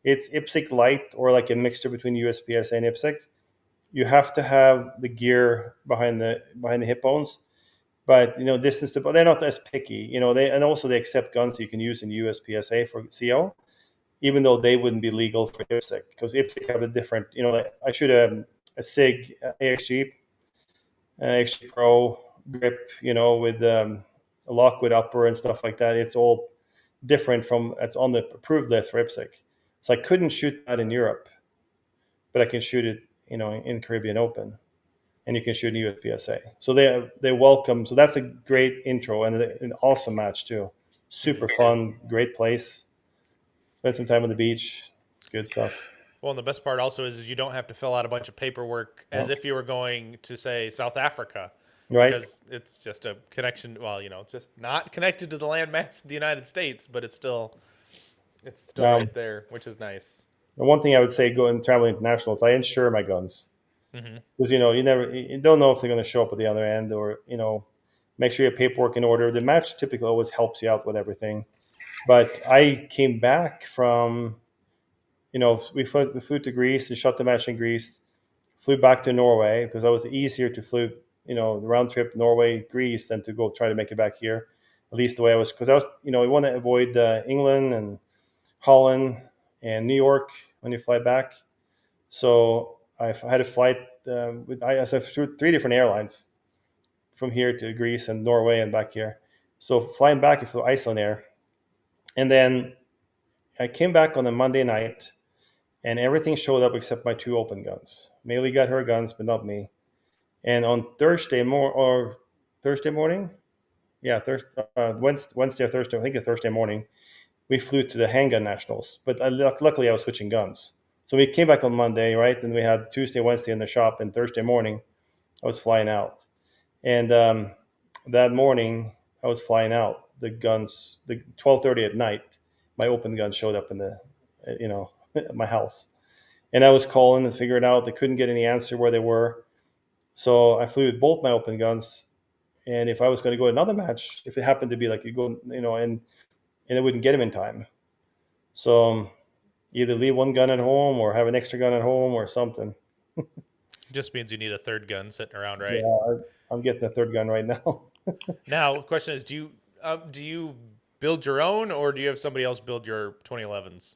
Speaker 2: It's IPSC light or like a mixture between USPSA and IPSC. You have to have the gear behind the hip bones, but distance to. They're not as picky. They accept guns you can use in USPSA for CO, even though they wouldn't be legal for IPSC because IPSC have a different. Like I shoot a SIG AXG Pro grip, with a Lockwood upper and stuff like that. It's all different from it's on the approved list for IPSC. So I couldn't shoot that in Europe, but I can shoot it, in Caribbean Open, and you can shoot in USPSA. So they welcome. So that's a great intro and an awesome match too. Super fun, great place. Spend some time on the beach. It's good stuff.
Speaker 1: well, and the best part also is you don't have to fill out a bunch of paperwork as
Speaker 2: Yeah.
Speaker 1: if you were going to say South Africa,
Speaker 2: Right
Speaker 1: because it's just a connection. Well, it's just not connected to the landmass of the Unied States, but it's still
Speaker 2: now,
Speaker 1: right there, which is nice.
Speaker 2: the one thing I would say going traveling international is I insure my guns.
Speaker 1: Hmm.
Speaker 2: Because you don't know if they're going to show up at the other end, or make sure your paperwork in order. The match typically always helps you out with everything. But I came back from we flew to Greece and shot the match in Greece. Flew back to Norway because it was easier to flew the round trip Norway Greece than to go try to make it back here. At least the way I was, because I was we want to avoid England and Holland and New York when you fly back. So I had a flight I flew 3 different airlines from here to Greece and Norway and back here. So flying back, I flew Iceland Air, and then I came back on a Monday night, and everything showed up except my 2 open guns. Maylee got her guns, but not me. And on Thursday morning, yeah, Wednesday or Thursday, I think a Thursday morning, we flew to the handgun nationals. But luckily, I was switching guns. So we came back on Monday, right? And we had Tuesday, Wednesday in the shop, and Thursday morning, I was flying out. And that morning, I was flying out. The guns, the 12:30 at night, my open gun showed up in at my house. And I was calling and figuring out. They couldn't get any answer where they were. So I flew with both my open guns. And if I was going to go to another match, if it happened to be like you go, and it wouldn't get him in time, So either leave one gun at home or have an extra gun at home or something.
Speaker 1: Just means you need a third gun sitting around, right?
Speaker 2: Yeah, I'm getting a third gun right now.
Speaker 1: Now, the question is, do you build your own, or do you have somebody else build your 2011s?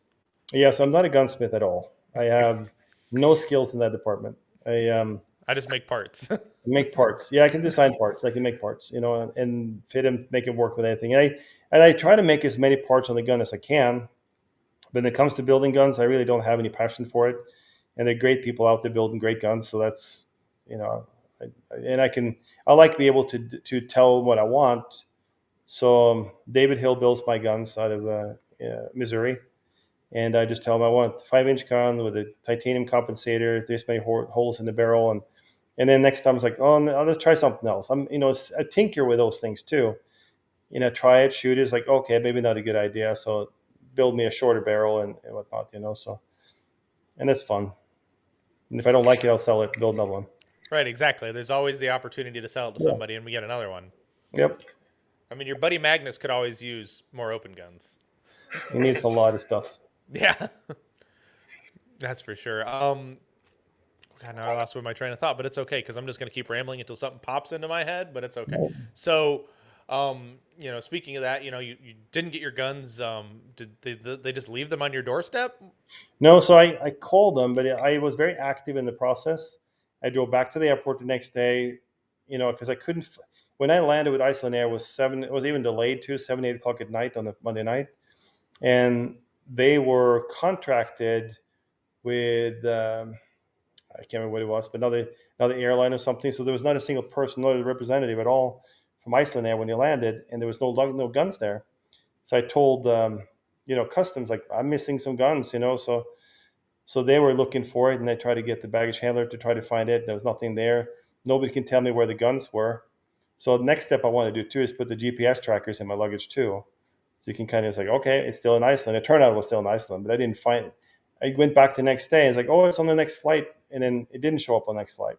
Speaker 2: Yes, I'm not a gunsmith at all. I have no skills in that department. I
Speaker 1: I just make parts.
Speaker 2: make parts. Yeah, I can design parts. I can make parts, and fit them, make it work with anything. And I try to make as many parts on the gun as I can. But when it comes to building guns, I really don't have any passion for it. And there are great people out there building great guns. So that's, you know, and I like to be able to tell what I want. So David Hill builds my guns out of Missouri, and I just tell him I want a 5-inch gun with a titanium compensator, this many holes in the barrel, and then next time it's like, oh, no, let's try something else. I'm, I tinker with those things too. Try it, shoot it. It's like, okay, maybe not a good idea. So build me a shorter barrel and whatnot, So, and it's fun. And if I don't like it, I'll sell it, build another one.
Speaker 1: Right, exactly. There's always the opportunity to sell it to
Speaker 2: Yeah.
Speaker 1: somebody, and we get another one.
Speaker 2: Yep.
Speaker 1: I mean, your buddy Magnus could always use more open guns.
Speaker 2: He needs a lot of stuff.
Speaker 1: Yeah, that's for sure. God, now I lost my train of thought, but it's okay because I'm just going to keep rambling until something pops into my head. But it's okay. So, speaking of that, you didn't get your guns. Did they just leave them on your doorstep?
Speaker 2: No, so I called them, but I was very active in the process. I drove back to the airport the next day, because I couldn't. When I landed with Iceland Air, it was 7. It was even delayed too, 7, 8 o'clock at night on the Monday night, and they were contracted with I can't remember what it was, but another airline or something. So there was not a single person, not a representative at all from Iceland Air when you landed, and there was no guns there. So I told customs, like, I'm missing some guns, so they were looking for it, and they tried to get the baggage handler to try to find it. There was nothing there. Nobody can tell me where the guns were. So the next step I want to do too is put the GPS trackers in my luggage too. So you can kind of say, okay, it's still in Iceland. It turned out it was still in Iceland, but I didn't find it. I went back the next day. It's like, oh, it's on the next flight, and then it didn't show up on the next flight.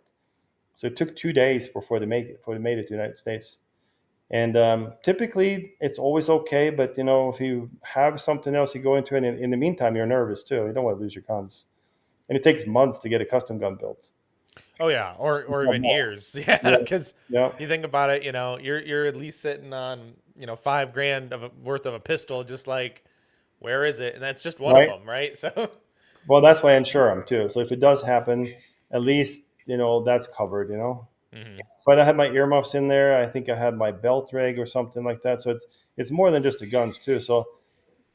Speaker 2: So it took 2 days before they made it to the United States. And typically, it's always okay. But if you have something else, you go into it. And in the meantime, you're nervous too. You don't want to lose your guns, and it takes months to get a custom gun built.
Speaker 1: Oh yeah, or even years. Yeah,
Speaker 2: Yeah,
Speaker 1: because
Speaker 2: yeah,
Speaker 1: you think about it, you're at least sitting on $5,000 worth of a pistol. Just like, where is it? And that's just one of
Speaker 2: right.
Speaker 1: them, right? So,
Speaker 2: Well, that's why I insure them too. So if it does happen, at least that's covered.
Speaker 1: mhm.
Speaker 2: But I had my earmuffs in there. I think I had my belt rig or something like that. So it's more than just the guns too. So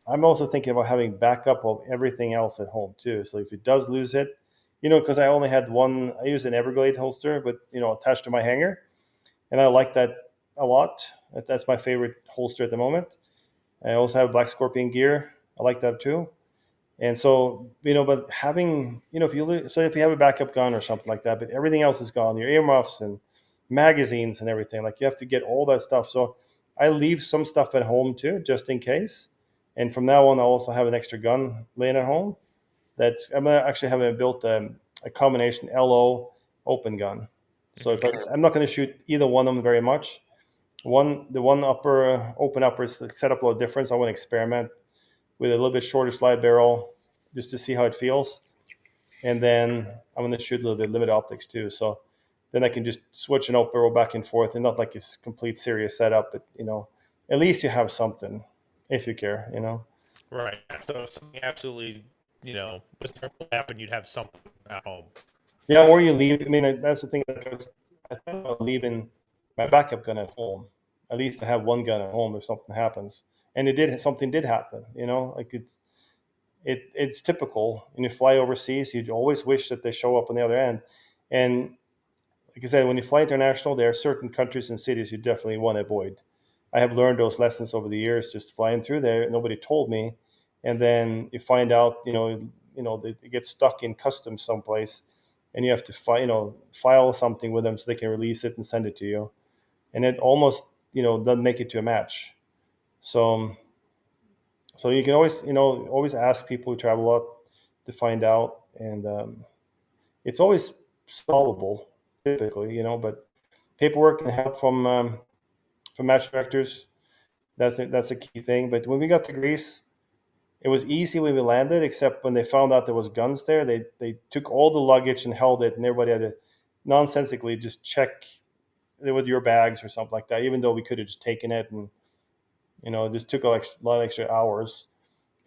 Speaker 2: I'm also thinking about having backup of everything else at home too. So if it does lose it, because I only had one, I use an Everglade holster, but attached to my hanger, and I like that a lot. That's my favorite holster at the moment. I also have Black Scorpion gear. I like that too. And so, but having, if you have a backup gun or something like that, but everything else is gone, your earmuffs and magazines and everything, like you have to get all that stuff. So I leave some stuff at home too, just in case. And from now on, I also have an extra gun laying at home. I'm actually having built a combination LO open gun. So
Speaker 1: Mhm.
Speaker 2: I'm not going to shoot either one of them very much. The one upper open upper is set up a little different. So I want to experiment with a little bit shorter slide barrel just to see how it feels. And then I'm going to shoot a little bit limited optics too. So then I can just switch an open barrel back and forth, and not like it's complete serious setup, but at least you have something if you care.
Speaker 1: Right. So if something absolutely, was terrible to happen, you'd have something at home.
Speaker 2: Yeah, or you leave. I mean, that's the thing. I thought about leaving my backup gun at home. At least I have one gun at home if something happens. And something did happen. Like it's typical. When you fly overseas, you always wish that they show up on the other end. And like I said, when you fly international, there are certain countries and cities you definitely want to avoid. I have learned those lessons over the years, just flying through there. Nobody told me, and then you find out, they get stuck in customs someplace, and you have to file something with them so they can release it and send it to you, and it almost doesn't make it to a match. So you can always always ask people who travel a lot to find out, and it's always solvable typically, but paperwork and help from match directors. That's a key thing. But when we got to Greece, It was easy when we landed, except when they found out there was guns there, they took all the luggage and held it, and everybody had to nonsensically just check it with your bags or something like that. Even though we could have just taken it, and it just took a lot of extra hours.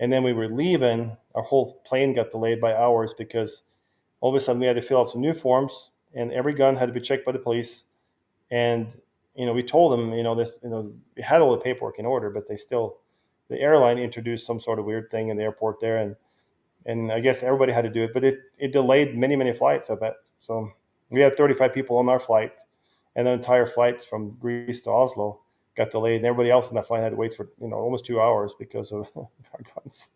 Speaker 2: And then we were leaving, our whole plane got delayed by hours because all of a sudden we had to fill out some new forms, and every gun had to be checked by the police. And we told them, this, we had all the paperwork in order, but the airline introduced some sort of weird thing in the airport there, and I guess everybody had to do it, but it delayed many flights. I bet. So we had 35 people on our flight, and the entire flight from Greece to Oslo got delayed, and everybody else on that flight had to wait for almost 2 hours because of our guns.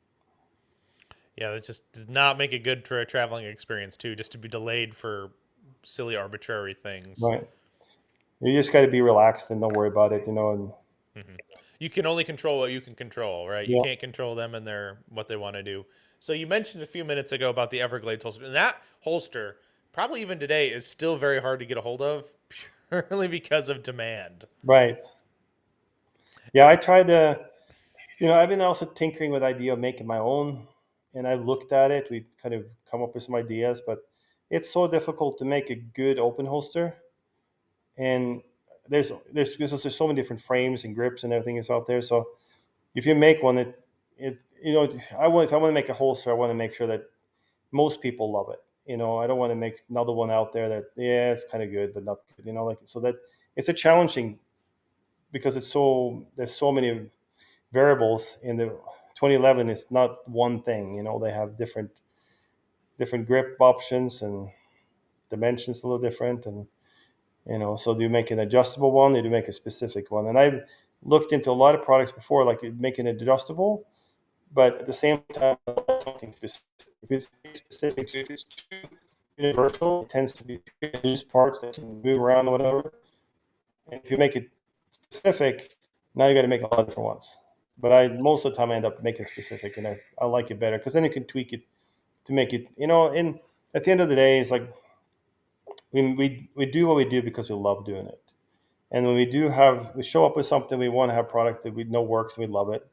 Speaker 1: Yeah, it just does not make it good for a traveling experience too, just to be delayed for silly arbitrary things.
Speaker 2: Right. You just got to be relaxed and don't worry about it, and
Speaker 1: Hmm. You can only control what you can control, right? You
Speaker 2: yeah,
Speaker 1: can't control them and their what they want to do. So you mentioned a few minutes ago about the Everglades holster, and that holster, probably even today, is still very hard to get a hold of, purely because of demand.
Speaker 2: right. Yeah, I tried to. I've been also tinkering with the idea of making my own, and I've looked at it. We kind of come up with some ideas, but it's so difficult to make a good open holster. And because there's so many different frames and grips and everything is out there. So if you make one, if I want to make a holster, I want to make sure that most people love it. I don't want to make another one out there that it's kind of good but not good. Like so that it's a challenging because there's so many variables in the 2011. It's not one thing. They have different grip options and dimensions a little different, and so do you make an adjustable one or do you make a specific one? And I've looked into a lot of products before, like making it adjustable, but at the same time, something specific. If it's specific, if it's too universal, it tends to be loose parts that can move around or whatever. And if you make it specific, now you got to make a lot of different ones. But most of the time I end up making specific, and I like it better because then you can tweak it to make it, and at the end of the day, it's like we do what we do because we love doing it. And when we show up with something, we want to have product that we know works and we love it.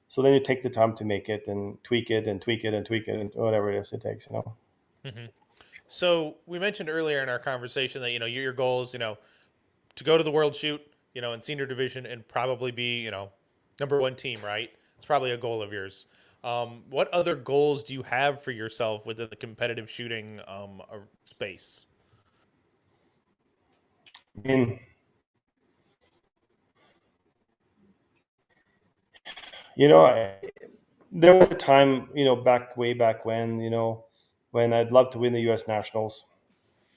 Speaker 2: So then you take the time to make it and tweak it and tweak it and tweak it and whatever it is it takes.
Speaker 1: Hmm. So we mentioned earlier in our conversation that your goal is to go to the World Shoot, in senior division and probably be number one team, right? It's probably a goal of yours. What other goals do you have for yourself within the competitive shooting space?
Speaker 2: And you know, I, there was a time, way back when I'd love to win the U.S. Nationals,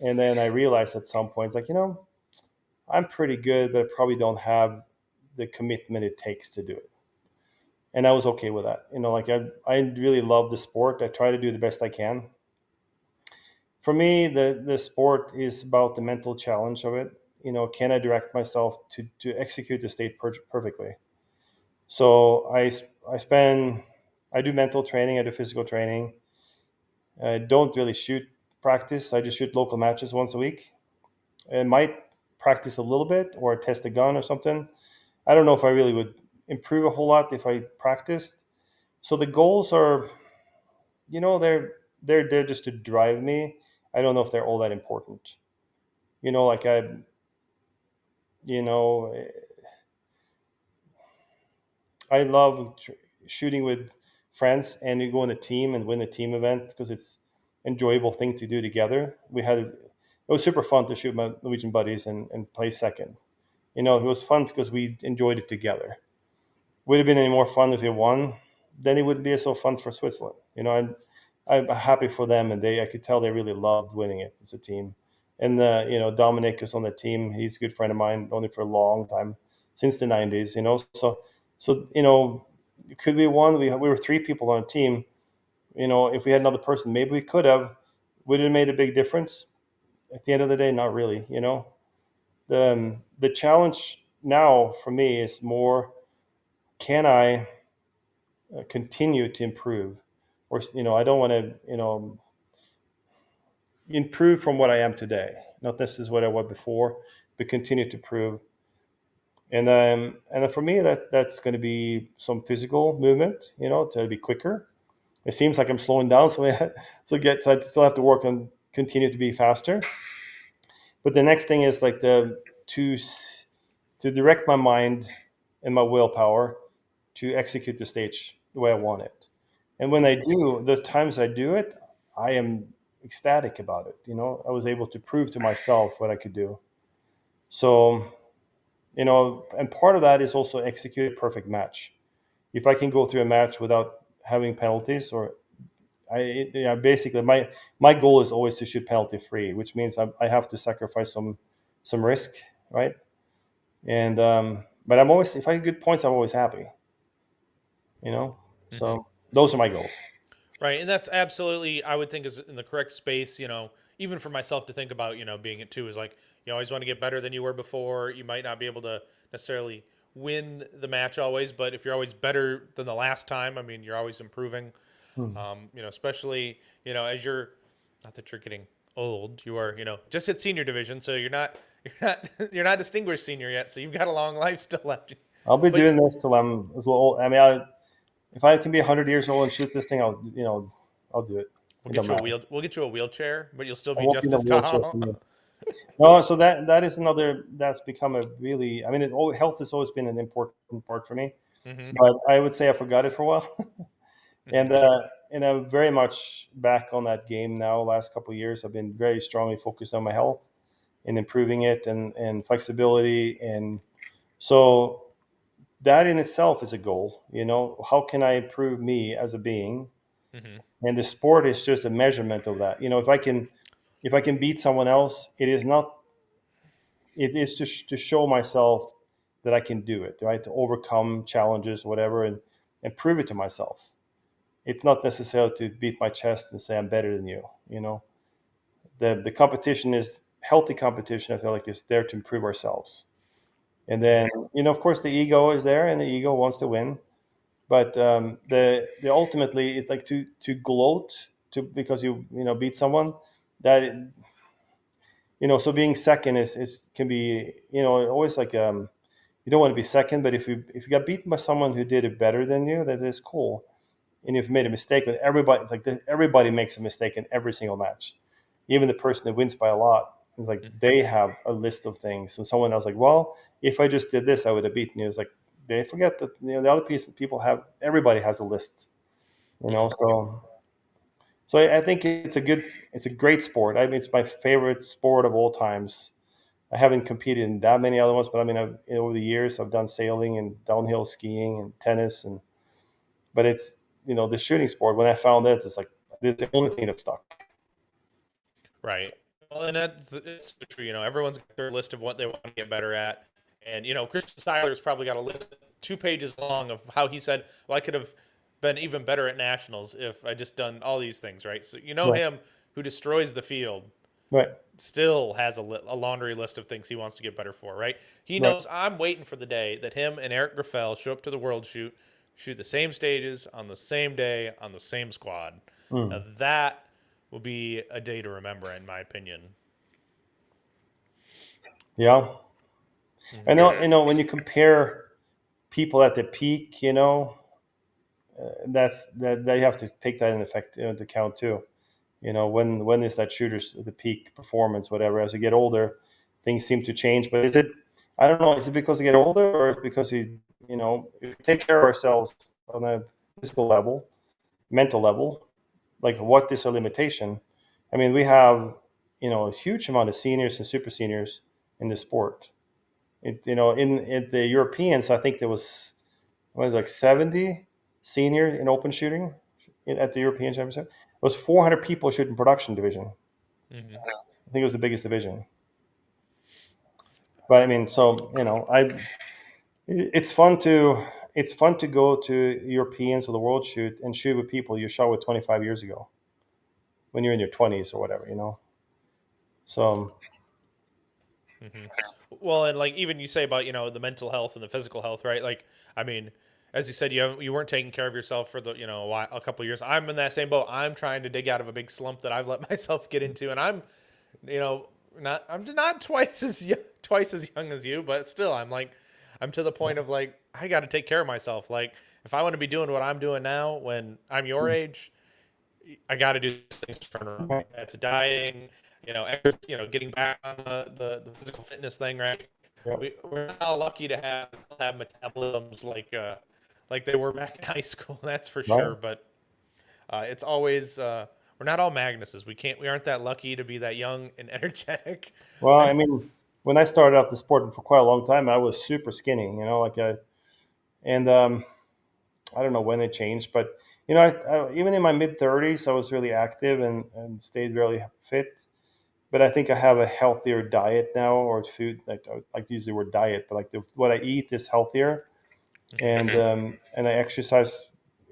Speaker 2: and then I realized at some point, it's like, I'm pretty good, but I probably don't have the commitment it takes to do it. And I was okay with that. Like I really love the sport. I try to do the best I can. For me, the sport is about the mental challenge of it. Can I direct myself to execute the state perfectly? So I do mental training, I do physical training. I don't really shoot practice. I just shoot local matches once a week. I might practice a little bit or test a gun or something. I don't know if I really would improve a whole lot if I practiced. So the goals are, they're just to drive me. I don't know if they're all that important. Like you know, I love shooting with friends, and you go in a team and win a team event because it's enjoyable thing to do together. It was super fun to shoot my Norwegian buddies and play second. It was fun because we enjoyed it together. Would have been any more fun if they won, then it wouldn't be so fun for Switzerland. I'm happy for them, and I could tell they really loved winning it as a team. And Dominic is on the team. He's a good friend of mine, only for a long time, since the '90s. So could we won? We were three people on a team. If we had another person, maybe we could have. Would it have made a big difference? At the end of the day, not really. The challenge now for me is more: can I continue to improve? Or I don't want to improve from what I am today. Not this is what I was before, but continue to improve. And then for me, that's going to be some physical movement, to be quicker. It seems like I'm slowing down, so so I still have to work on continue to be faster. But the next thing is like to to direct my mind and my willpower to execute the stage the way I want it. And when I do, the times I do it, I am ecstatic about it. I was able to prove to myself what I could do. So, and part of that is also execute a perfect match. If I can go through a match without having penalties, or basically my goal is always to shoot penalty free, which means I have to sacrifice some risk, right? And but I'm always, if I get good points, I'm always happy, you know.
Speaker 1: Hmm.
Speaker 2: So those are my goals.
Speaker 1: Right, and that's absolutely, I would think, is in the correct space. Even for myself to think about, being it too, is like you always want to get better than you were before. You might not be able to necessarily win the match always, but if you're always better than the last time, I mean, you're always improving.
Speaker 2: Hmm.
Speaker 1: Especially as you're, not that you're getting old, you are, just at senior division, so you're not distinguished senior yet, so you've got a long life still left.
Speaker 2: I'll be
Speaker 1: But
Speaker 2: doing this till I'm as well. I mean, if I can be 100 years old and shoot this thing, I'll do it. It don't matter.
Speaker 1: we'll get you a wheelchair, but you'll still
Speaker 2: I
Speaker 1: be
Speaker 2: won't be in
Speaker 1: just
Speaker 2: a
Speaker 1: as
Speaker 2: wheelchair for
Speaker 1: tall.
Speaker 2: me. No, so that is another, that's become a really, I mean, health has always been an important part for me,
Speaker 1: Hmm.
Speaker 2: but I would say I forgot it for a while.
Speaker 1: Hmm.
Speaker 2: And I'm very much back on that game now. Last couple of years, I've been very strongly focused on my health and improving it, and flexibility. And so that in itself is a goal. How can I improve me as a being?
Speaker 1: Hmm.
Speaker 2: And the sport is just a measurement of that. If I can beat someone else, it is to show myself that I can do it, right? To overcome challenges, whatever, and prove it to myself. It's not necessarily to beat my chest and say I'm better than you. The competition is healthy competition. I feel like is there to improve ourselves. And then, of course, the ego is there, and the ego wants to win. But the ultimately, it's like to gloat to because beat someone that so being second is can be always like you don't want to be second, but if you got beaten by someone who did it better than you, that is cool. And if you made a mistake, with everybody, it's like everybody makes a mistake in every single match, even the person that wins by a lot. It's like they have a list of things, and someone else like, well, if I just did this, I would have beaten you. It's like they forget that the other piece people have. Everybody has a list,
Speaker 1: Hmm.
Speaker 2: so I think it's a great sport. I mean, it's my favorite sport of all times. I haven't competed in that many other ones, but I mean, over the years, I've done sailing and downhill skiing and tennis, but it's the shooting sport. When I found it, it's like it's the only thing that stuck.
Speaker 1: Right. Well, and it's true. Everyone's got their list of what they want to get better at, and Christian Seiler's probably got a list 2 pages long of how he said, "Well, I could have been even better at nationals if I just done all these things." Right. So
Speaker 2: Right,
Speaker 1: him, who destroys the field,
Speaker 2: right,
Speaker 1: still has a laundry list of things he wants to get better for. Right. He
Speaker 2: right.
Speaker 1: knows I'm waiting for the day that him and Eric Graffel show up to the World shoot the same stages on the same day on the same squad. Now
Speaker 2: Mm.
Speaker 1: that will be a day to remember, in my opinion.
Speaker 2: Yeah, I
Speaker 1: Hmm.
Speaker 2: know. When you compare people at the peak, that you have to take that into account too. When is that shooter's the peak performance, whatever. As you get older, things seem to change. But is it? I don't know. Is it because you get older, or is it because if we take care of ourselves on a physical level, mental level? Like, what is our limitation? I mean, we have a huge amount of seniors and super seniors in the sport. In the Europeans, I think there was like 70 seniors in open shooting at the European Championship. It was 400 people shooting production division.
Speaker 1: Hmm.
Speaker 2: I think it was the biggest division. But I mean, so it's fun to go to Europeans or the world shoot and shoot with people you shot with 25 years ago when you're in your 20s or whatever. So
Speaker 1: Hmm. Well, and like even you say about the mental health and the physical health, right? Like, I mean, as you said, you weren't taking care of yourself for the a couple of years. I'm in that same boat. I'm trying to dig out of a big slump that I've let myself get into, and I'm you know not I'm not twice as young as you, but still, I'm like I'm to the point of like I got to take care of myself. Like if I want to be doing what I'm doing now when I'm your age, I got to do things to turn around.
Speaker 2: Right.
Speaker 1: That's dieting, getting back on the physical fitness thing, right?
Speaker 2: Yep.
Speaker 1: We're not lucky to have metabolisms like they were back in high school. That's for
Speaker 2: Right.
Speaker 1: sure. But it's always we're not all Magnuses. We aren't that lucky to be that young and energetic.
Speaker 2: Well,
Speaker 1: I know.
Speaker 2: I mean, when I started out the sport for quite a long time, I was super skinny, and I don't know when it changed, but even in my mid 30s, I was really active and stayed really fit. But I think I have a healthier diet now, or food. Like I like to use the word diet, but like what I eat is healthier, and I exercise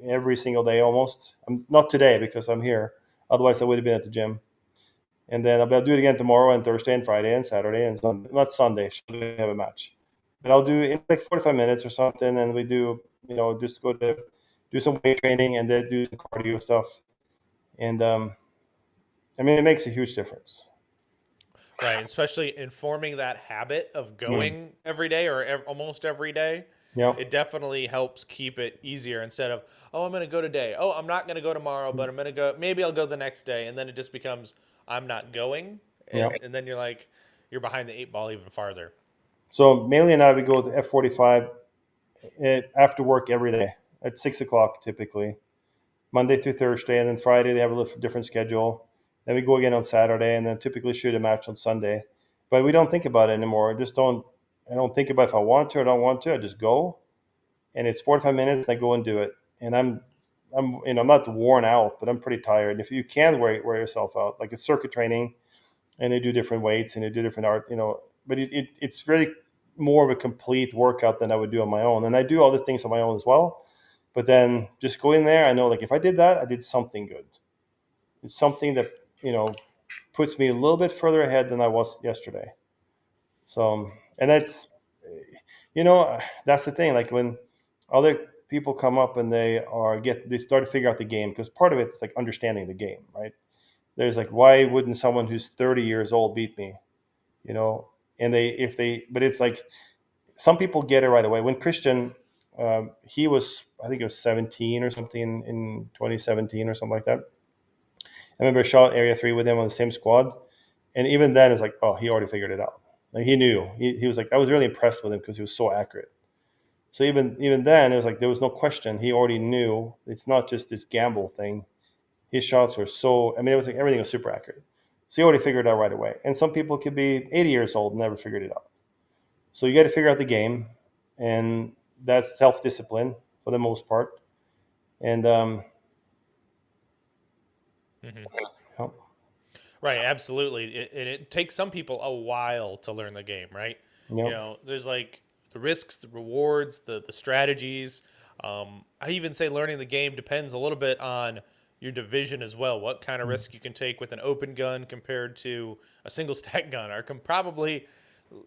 Speaker 2: every single day almost. I'm not today because I'm here. Otherwise, I would have been at the gym. And then I'll do it again tomorrow and Thursday and Friday and Saturday and Sunday. Not Sunday. We have a match, but I'll do it in like 45 minutes or something. And we do, just go to do some weight training and then do some cardio stuff. And I mean, it makes a huge difference.
Speaker 1: Right, especially in forming that habit of
Speaker 2: Mm.
Speaker 1: going every day or almost every day,
Speaker 2: Yep.
Speaker 1: it definitely helps keep it easier instead of, oh, I'm going to go today. Oh, I'm not going to go tomorrow, but I'm going to go. Maybe I'll go the next day. And then it just becomes, I'm not going.
Speaker 2: Yep.
Speaker 1: And then you're like, you're behind the eight ball even farther.
Speaker 2: So Mainly and I would go to F45 after work every day at 6 o'clock typically, Monday through Thursday, and then Friday they have a little different schedule. Then we go again on Saturday, and then typically shoot a match on Sunday. But we don't think about it anymore. I just don't. I don't think about if I want to or don't want to. I just go, and it's 45 minutes. And I go and do it, and I'm not worn out, but I'm pretty tired. And if you can wear yourself out, like it's circuit training, and they do different weights and they do different art, but it's really more of a complete workout than I would do on my own. And I do all the things on my own as well. But then just go in there, I know like if I did that, I did something good. It's something that, you know, puts me a little bit further ahead than I was yesterday. So, and you know, that's the thing. Like when other people come up and they start to figure out the game, because part of it is like understanding the game, right? There's like, why wouldn't someone who's 30 years old beat me? You know, and but it's like some people get it right away. When Christian, he was, I think it was 17 or something in 2017 or something like that. I remember I shot Area 3 with him on the same squad. And even then, it's like, oh, he already figured it out. Like he knew. He was like, I was really impressed with him because he was so accurate. So even then, it was like there was no question. He already knew. It's not just this gamble thing. His shots were so. I mean, it was like everything was super accurate. So he already figured it out right away. And some people could be 80 years old and never figured it out. So you got to figure out the game, and that's self discipline for the most part. And
Speaker 1: Mm-hmm.
Speaker 2: yep,
Speaker 1: Right, absolutely. It takes some people a while to learn the game, right?
Speaker 2: yep,
Speaker 1: There's like the risks, the rewards, the strategies. I even say learning the game depends a little bit on your division as well. What kind of risk you can take with an open gun compared to a single stack gun are probably,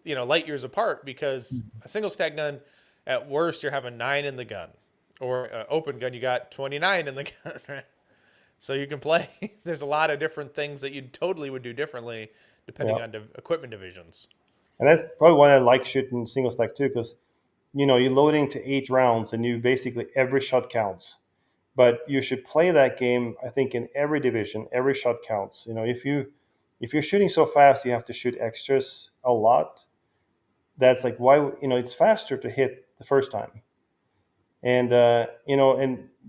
Speaker 1: light years apart because a single stack gun, at worst, you're having 9 in the gun, or open gun, you got 29 in the gun, right? So you can play. There's a lot of different things that you totally would do differently depending
Speaker 2: yep.
Speaker 1: on equipment divisions.
Speaker 2: And that's probably why I like shooting single stack too, because you're loading to 8 rounds, and you basically every shot counts. But you should play that game, I think, in every division. Every shot counts. If you're shooting so fast, you have to shoot extras a lot. That's like why it's faster to hit the first time. And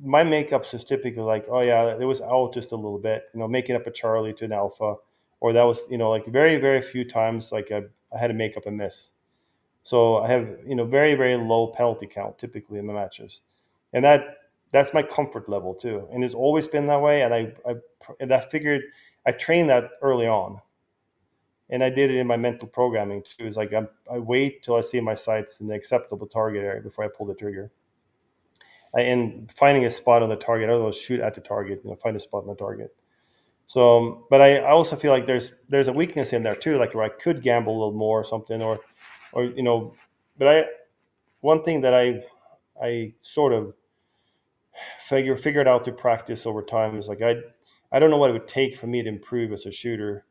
Speaker 2: my makeups is typically like, oh yeah, it was out just a little bit, making up a Charlie to an Alpha, or that was like very very few times like I had to make up a miss. So I have very very low penalty count typically in the matches, and that's my comfort level too, and it's always been that way. And I figured I trained that early on, and I did it in my mental programming too. It's like I wait till I see my sights in the acceptable target area before I pull the trigger. And finding a spot on the target, otherwise shoot at the target, find a spot on the target. So, but I also feel like there's a weakness in there too, like where I could gamble a little more or something, or but one thing that I sort of figured out to practice over time is like I don't know what it would take for me to improve as a shooter,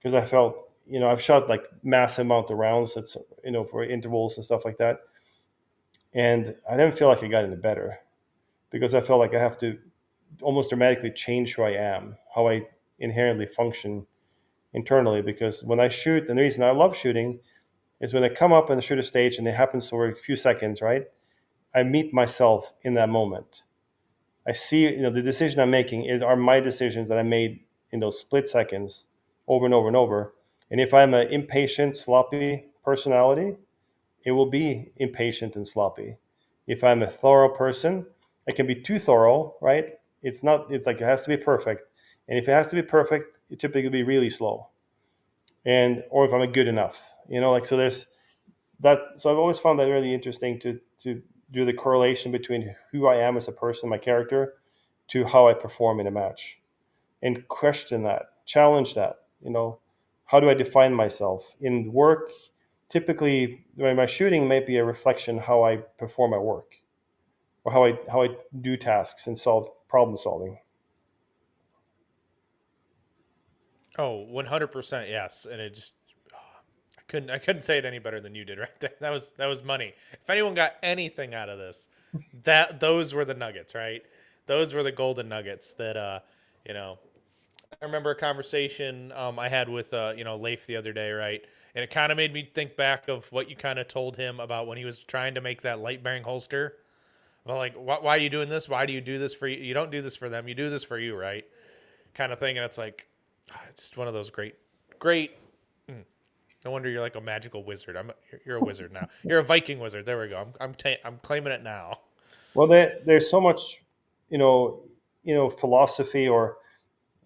Speaker 2: because I felt I've shot like massive amount of rounds. That's for intervals and stuff like that, and I didn't feel like I got any better because I felt like I have to almost dramatically change who I am, how I inherently function internally. Because when I shoot, and the reason I love shooting is when I come up on the shooter stage and it happens over a few seconds, right? I meet myself in that moment. I see, the decision I'm making are my decisions that I made in those split seconds over and over and over. And if I'm an impatient, sloppy personality, it will be impatient and sloppy. If I'm a thorough person, I can be too thorough, right? It's like it has to be perfect. And if it has to be perfect, it typically be really slow. Or if I'm a good enough, like, so there's that. So I've always found that really interesting to do the correlation between who I am as a person, my character, to how I perform in a match, and question that, challenge that. How do I define myself in work? Typically, my shooting may be a reflection how I perform at work, or how I do tasks and solve problem solving.
Speaker 3: Oh, 100% yes. And it just I couldn't say it any better than you did right there. That was money. If anyone got anything out of this, those were the nuggets, right? Those were the golden nuggets that you know, I remember a conversation I had with Leif the other day, right? And it kind of made me think back of what you kind of told him about when he was trying to make that light bearing holster. Well, like, why are you doing this? Why do you do this for you? You don't do this for them. You do this for you, right? Kind of thing. And it's like, it's just one of those great. No wonder you're like a magical wizard. You're a wizard now. You're a Viking wizard. There we go. I'm claiming it now.
Speaker 2: Well, there's so much, you know, philosophy or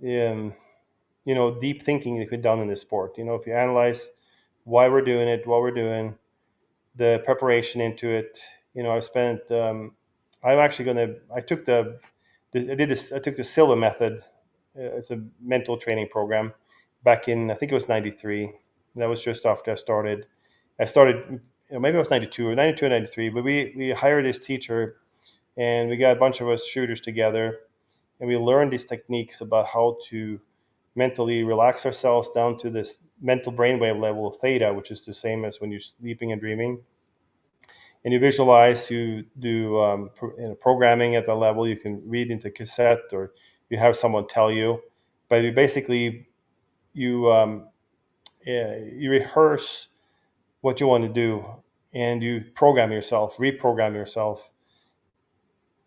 Speaker 2: um, deep thinking that we've done in this sport. If you analyze why we're doing it, what we're doing, the preparation into it. I spent. I'm actually gonna. I took I did this. I took the Silva method. It's a mental training program. Back in, I think it was '93. That was just after I started. I started. Maybe it was '92 or '92 or '93. But we hired this teacher, and we got a bunch of us shooters together, and we learned these techniques about how to mentally relax ourselves down to this mental brainwave level of theta, which is the same as when you're sleeping and dreaming. And you visualize, you do programming at that level. You can read into cassette, or you have someone tell you. But you basically you you rehearse what you want to do, and you program yourself, reprogram yourself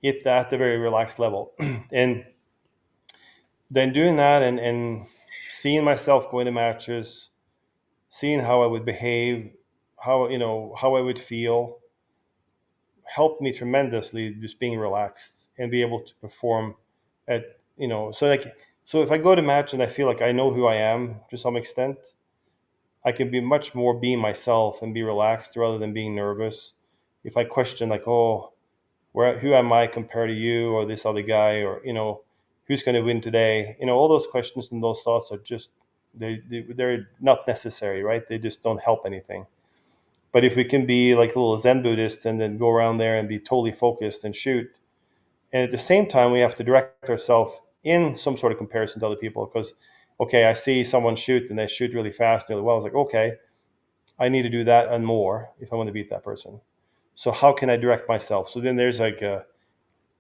Speaker 2: at the very relaxed level. And then doing that, and seeing myself going to matches, seeing how I would behave, how I would feel, helped me tremendously, just being relaxed and be able to perform at so if I go to match and I feel like I know who I am to some extent, I can be much more being myself and be relaxed rather than being nervous. If I question, like, oh, who am I compared to you or this other guy, or who's going to win today, all those questions and those thoughts are just they're not necessary, right? They just don't help anything. But if we can be like little Zen Buddhists and then go around there and be totally focused and shoot, and at the same time we have to direct ourselves in some sort of comparison to other people, because okay, I see someone shoot and they shoot really fast and really well. I was like, okay, I need to do that and more if I want to beat that person. So how can I direct myself? So then there's like a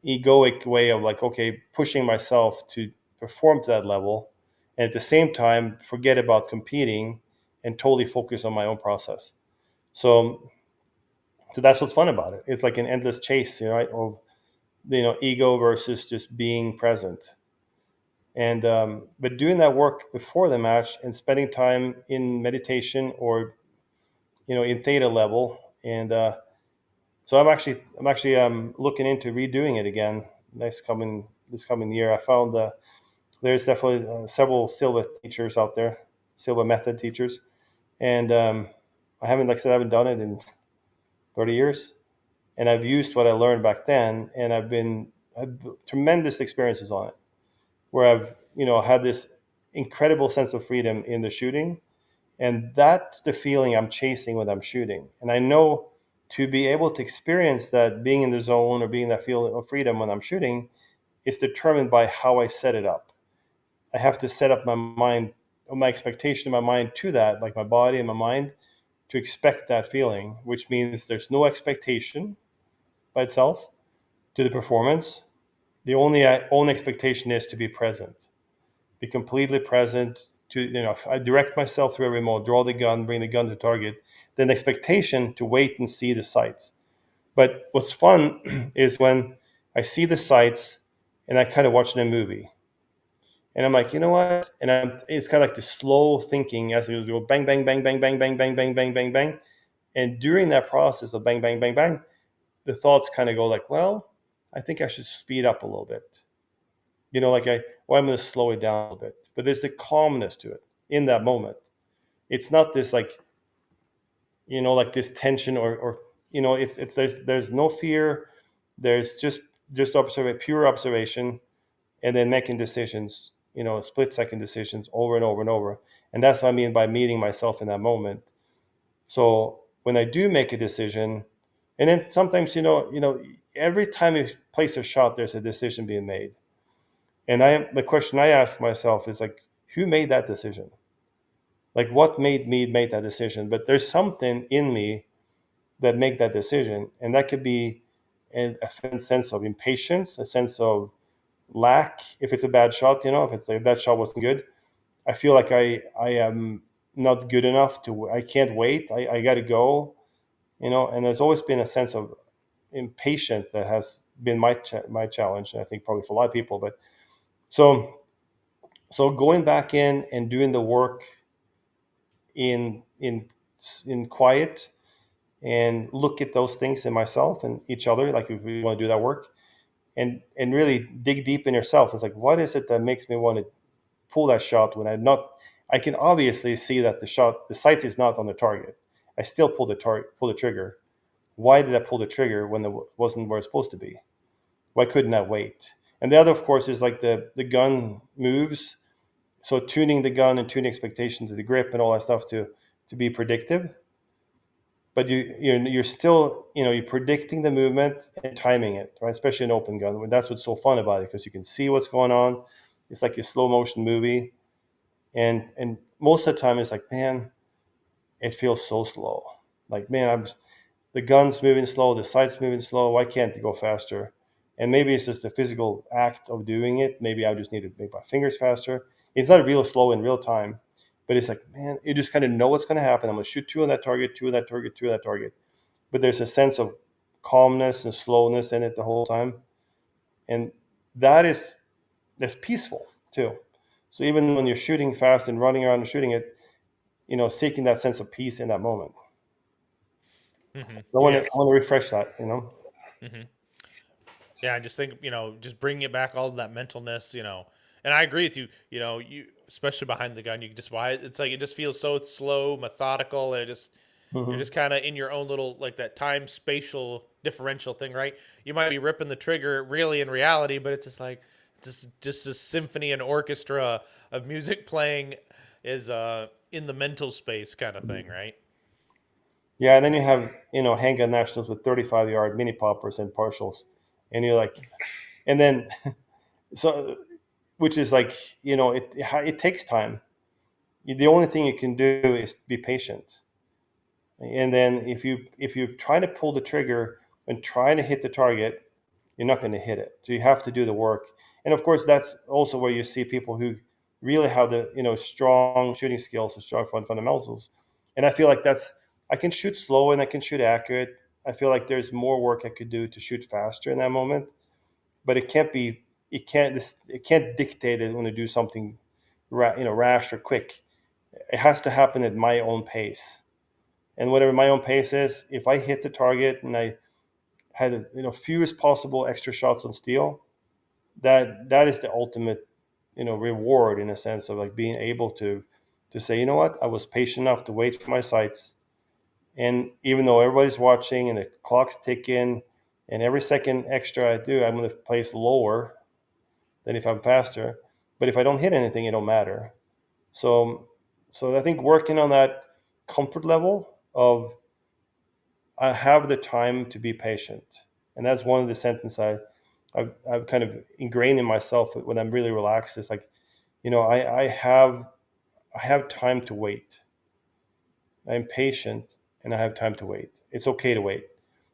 Speaker 2: egoic way of like, okay, pushing myself to perform to that level, and at the same time forget about competing and totally focus on my own process. So so that's what's fun about it. It's like an endless chase, right? Of ego versus just being present. And but doing that work before the match and spending time in meditation, or in theta level. And so I'm actually looking into redoing it again this coming year. I found there's definitely several Silva teachers out there, Silva method teachers, and I haven't, like I said, I haven't done it in 30 years, and I've used what I learned back then, and I've tremendous experiences on it, where I've had this incredible sense of freedom in the shooting, and that's the feeling I'm chasing when I'm shooting. And I know to be able to experience that, being in the zone or being that feeling of freedom when I'm shooting, is determined by how I set it up. I have to set up my mind my expectation in my mind to that, like my body and my mind, to expect that feeling, which means there's no expectation by itself to the performance. The only expectation is to be present, be completely present. If I direct myself through a remote, draw the gun, bring the gun to target, then the expectation to wait and see the sights. But what's fun is when I see the sights and I kind of watching a movie. And I'm like, you know what? And it's kind of like the slow thinking as it go bang, bang, bang, bang, bang, bang, bang, bang, bang, bang, bang. And during that process of bang, bang, bang, bang, the thoughts kind of go like, well, I think I should speed up a little bit. Like I'm going to slow it down a little bit. But there's the calmness to it in that moment. It's not this like, like this tension or it's there's no fear. There's just pure observation, and then making decisions, split-second decisions over and over and over. And that's what I mean by meeting myself in that moment. So when I do make a decision, and then sometimes, every time you place a shot, there's a decision being made. And the question I ask myself is like, who made that decision? Like, what made me make that decision? But there's something in me that make that decision, and that could be a sense of impatience, a sense of lack. If it's a bad shot, if it's like that shot wasn't good, I feel like I am not good enough I can't wait. I got to go, and there's always been a sense of impatient that has been my challenge, and I think probably for a lot of people. But so going back in and doing the work in in in quiet, and look at those things in myself and each other, like if we want to do that work, and really dig deep in yourself. It's like, what is it that makes me want to pull that shot when I can obviously see that the sights is not on the target. I still pull the trigger. Why did I pull the trigger when it wasn't where it's supposed to be? Why couldn't I wait? And the other, of course, is like the gun moves. So tuning the gun and tuning expectation to the grip and all that stuff to be predictive. But you're still, you're predicting the movement and timing it, right? Especially an open gun. That's what's so fun about it, because you can see what's going on. It's like a slow motion movie, and most of the time it's like, man, it feels so slow. Like, man, the gun's moving slow, the sight's moving slow. Why can't it go faster? And maybe it's just the physical act of doing it. Maybe I just need to make my fingers faster. It's not real slow in real time, but it's like, man, you just kind of know what's going to happen. I'm going to shoot two on that target, two on that target, two on that target. But there's a sense of calmness and slowness in it the whole time, and that's peaceful too. So even when you're shooting fast and running around and shooting it, seeking that sense of peace in that moment.
Speaker 3: Mm-hmm.
Speaker 2: I want to
Speaker 3: Yes.
Speaker 2: refresh that.
Speaker 3: Mm-hmm. Yeah, I just think, just bringing it back, all of that mentalness, and I agree with you. You especially behind the gun, you can just why it's like it just feels so slow, methodical, and you're
Speaker 2: Mm-hmm.
Speaker 3: just kind of in your own little, like, that time spatial differential thing, right? You might be ripping the trigger really in reality, but it's just like just a symphony and orchestra of music playing is in the mental space kind of thing, right?
Speaker 2: Yeah, and then you have handgun nationals with 35-yard mini poppers and partials, and you're like, and then so which is like, it takes time. The only thing you can do is be patient. And then if you try to pull the trigger and try to hit the target, you're not going to hit it. So you have to do the work. And of course, that's also where you see people who really have the strong shooting skills and strong fundamentals. And I feel like I can shoot slow and I can shoot accurate. I feel like there's more work I could do to shoot faster in that moment, but it can't dictate it when to do something rash or quick. It has to happen at my own pace. And whatever my own pace is, if I hit the target and I had fewest possible extra shots on steel, that is the ultimate reward, in a sense of like being able to say, you know what, I was patient enough to wait for my sights, and even though everybody's watching and the clock's ticking, and every second extra I do, I'm going to place lower than if I'm faster. But if I don't hit anything, it don't matter. So I think working on that comfort level of I have the time to be patient. And that's one of the sentences I've kind of ingrained in myself when I'm really relaxed. It's like, I have I have time to wait. I'm patient and I have time to wait. It's okay to wait.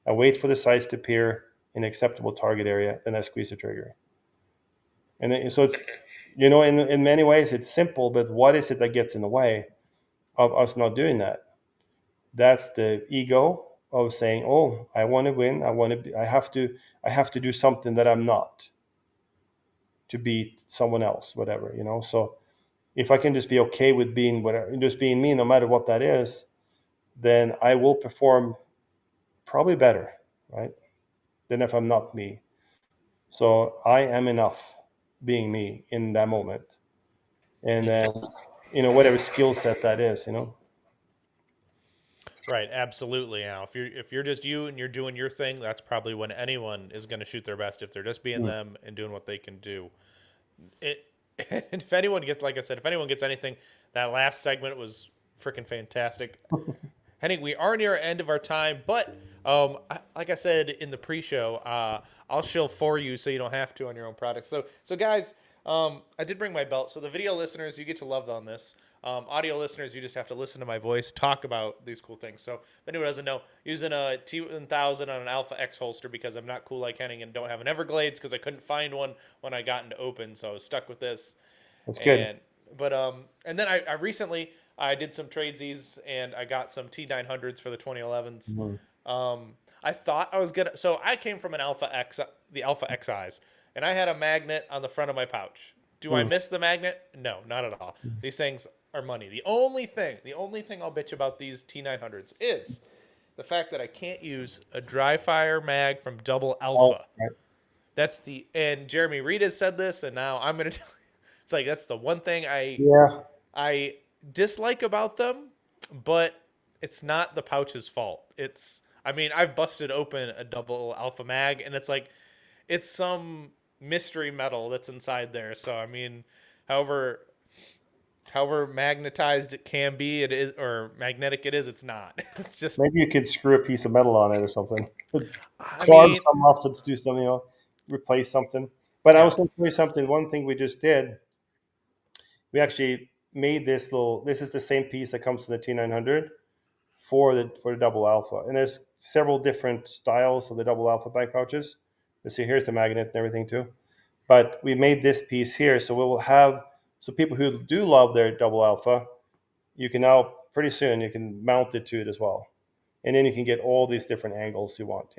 Speaker 2: I wait for the sights to appear in an acceptable target area, then I squeeze the trigger. And then, so it's, in many ways it's simple, but what is it that gets in the way of us not doing that? That's the ego of saying, "Oh, I want to win. I have to do something that I'm not to beat someone else, whatever." So if I can just be okay with being whatever, just being me, no matter what that is, then I will perform probably better, right? Than if I'm not me. So I am enough being me in that moment, and then whatever skill set that is.
Speaker 3: Right, absolutely. Now, if you're just you and you're doing your thing, that's probably when anyone is going to shoot their best if they're just being
Speaker 2: Mm.
Speaker 3: them and doing what they can do. It and if anyone gets, like I said, if anyone gets anything, that last segment was freaking fantastic. Henning, we are near the end of our time, but like I said in the pre-show, I'll shill for you so you don't have to on your own product. So guys, I did bring my belt. So the video listeners, you get to love on this. Audio listeners, you just have to listen to my voice talk about these cool things. So if anyone doesn't know, using a T1000 on an Alpha X holster because I'm not cool like Henning and don't have an Everglades because I couldn't find one when I got into open, so I was stuck with this.
Speaker 2: That's good.
Speaker 3: And then I recently I did some tradesies and I got some T900s for the 2011s.
Speaker 2: Mhm.
Speaker 3: I thought I was gonna. So I came from an Alpha X, the Alpha XIs, and I had a magnet on the front of my pouch. Do I
Speaker 2: Mm.
Speaker 3: miss the magnet? No, not at all. These things are money. The only thing I'll bitch about these T900s is the fact that I can't use a dry fire mag from Double
Speaker 2: Oh,
Speaker 3: Alpha.
Speaker 2: right.
Speaker 3: And Jeremy Reed has said this, and now I'm gonna tell you. It's like that's the one thing
Speaker 2: Yeah.
Speaker 3: I dislike about them, but it's not the pouch's fault. I mean, I've busted open a Double Alpha mag, and it's like it's some mystery metal that's inside there. So I mean, however magnetized it can be, it is, or magnetic it is, it's not. It's just,
Speaker 2: Maybe you could screw a piece of metal on it or something.
Speaker 3: I
Speaker 2: Carve
Speaker 3: mean,
Speaker 2: some off and do something, replace something. But I
Speaker 3: yeah,
Speaker 2: was going to tell you something. One thing we just did, we actually made this little. This is the same piece that comes from the T900 for the double alpha, and there's several different styles of the double alpha bike pouches. You see, here's the magnet and everything too. But we made this piece here, so we will have so people who do love their double alpha, you can now pretty soon you can mount it to it as well, and then you can get all these different angles you want.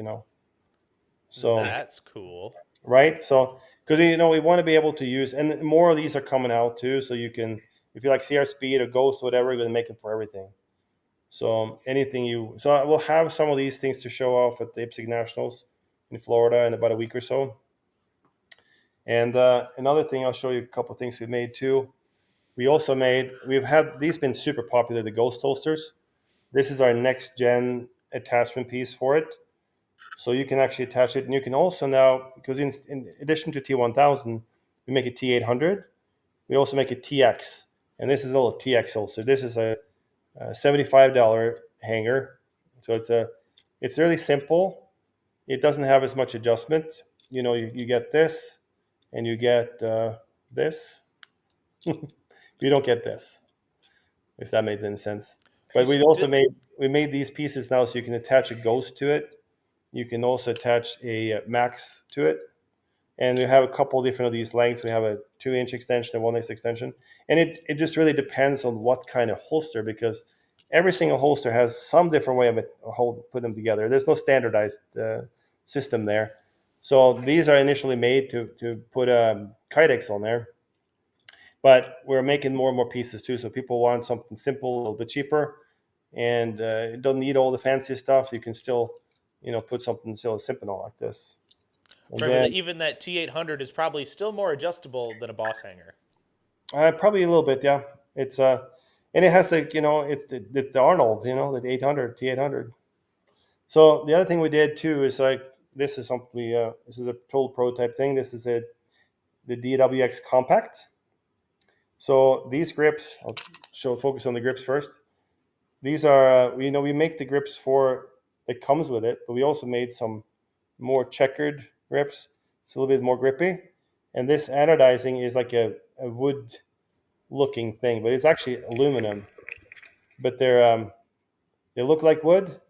Speaker 2: So
Speaker 3: that's cool.
Speaker 2: right, so because we want to be able to use, and more of these are coming out too, so you can, if you like CR Speed or Ghost, whatever, you're going to make it for everything. So so I will have some of these things to show off at the IPSC Nationals in Florida in about a week or so. And another thing, I'll show you a couple of things we made too. We've had these been super popular, the Ghost holsters. This is our next gen attachment piece for it. So you can actually attach it, and you can also now, because in addition to T1000, we make a T800. We also make a TX, and this is a little TX holster. This is a $75 hanger. So it's really simple. It doesn't have as much adjustment. You get this, and you get this. You don't get this, if that makes any sense.
Speaker 3: You
Speaker 2: But
Speaker 3: still
Speaker 2: we made these pieces now so you can attach a Ghost to it. You can also attach a Max to it, and we have a couple different of these lengths. We have a 2-inch extension and 1-inch extension, and it just really depends on what kind of holster, because every single holster has some different way of putting them together. There's no standardized system there. So these are initially made to put Kydex on there, but we're making more and more pieces too. So people want something simple, a little bit cheaper, and it don't need all the fancy stuff. You can still, put something still simple like this. And
Speaker 3: remember
Speaker 2: then
Speaker 3: that even that T800 is probably still more adjustable than a Boss hanger.
Speaker 2: probably a little bit, yeah. It's and it has it's the Arnold, the 800 T800. So the other thing we did too is like this is something this is a total prototype thing. This is the DWX Compact. So these grips, I'll focus on the grips first. These are we make the grips for that comes with it, but we also made some more checkered grips. It's a little bit more grippy, and this anodizing is like a wood looking thing, but it's actually aluminum. But they look like wood,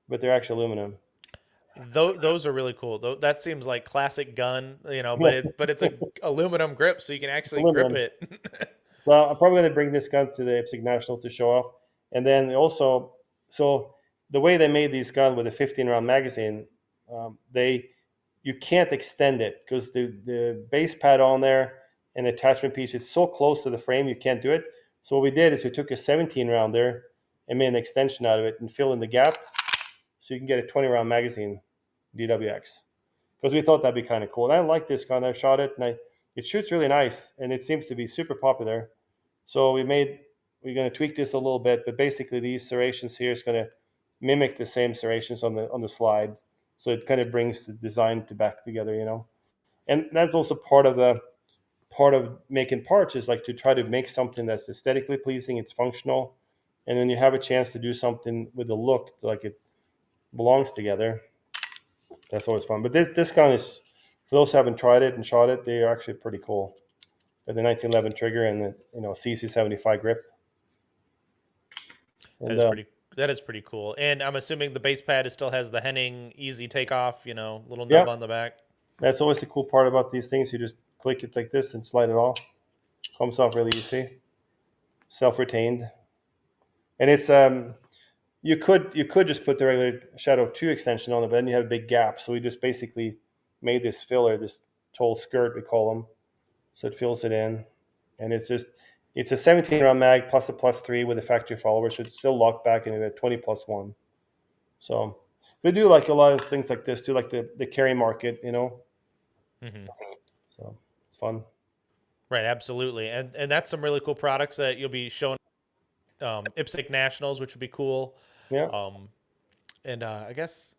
Speaker 2: but they're actually aluminum.
Speaker 3: Those are really cool. That seems like classic gun,
Speaker 2: Yeah,
Speaker 3: but it's a aluminum grip, so you can actually grip
Speaker 2: aluminum.
Speaker 3: it.
Speaker 2: Well, I'm probably going to bring this gun to the IPSC Nationals to show off. And then also, so the way they made these guns with a 15 round magazine, they you can't extend it because the base pad on there and attachment piece is so close to the frame you can't do it. So what we did is we took a 17 round there and made an extension out of it and fill in the gap so you can get a 20 round magazine DWX because we thought that'd be kind of cool. And I like this gun. I've shot it and it shoots really nice and it seems to be super popular. So we're going to tweak this a little bit, but basically these serrations here is going to mimic the same serrations on the slide. So it kind of brings the design to back together, And that's also part of making parts is like to try to make something that's aesthetically pleasing, it's functional, and then you have a chance to do something with the look like it belongs together. That's always fun. But this gun is, for those who haven't tried it and shot it, they are actually pretty cool. With the 1911 trigger and the CC75 grip.
Speaker 3: That
Speaker 2: And
Speaker 3: is pretty. That is pretty cool. And I'm assuming the base pad still has the Henning easy takeoff, little
Speaker 2: yeah,
Speaker 3: nub on the back.
Speaker 2: that's always the cool part about these things. You just click it like this and slide it off. Comes off really easy. Self-retained. And it's you could just put the regular Shadow 2 extension on it, but then you have a big gap. So we just basically made this filler, this tall skirt we call them. So it fills it in. And it's a 17 round mag plus a plus 3 with a factory follower, so it's still locked back in a 20 plus 1. So we do like a lot of things like this too, like the carry market.
Speaker 3: Hmm.
Speaker 2: So it's fun.
Speaker 3: Right, absolutely, and that's some really cool products that you'll be showing IPSC Nationals, which would be cool.
Speaker 2: Yeah.
Speaker 3: Um, and I guess,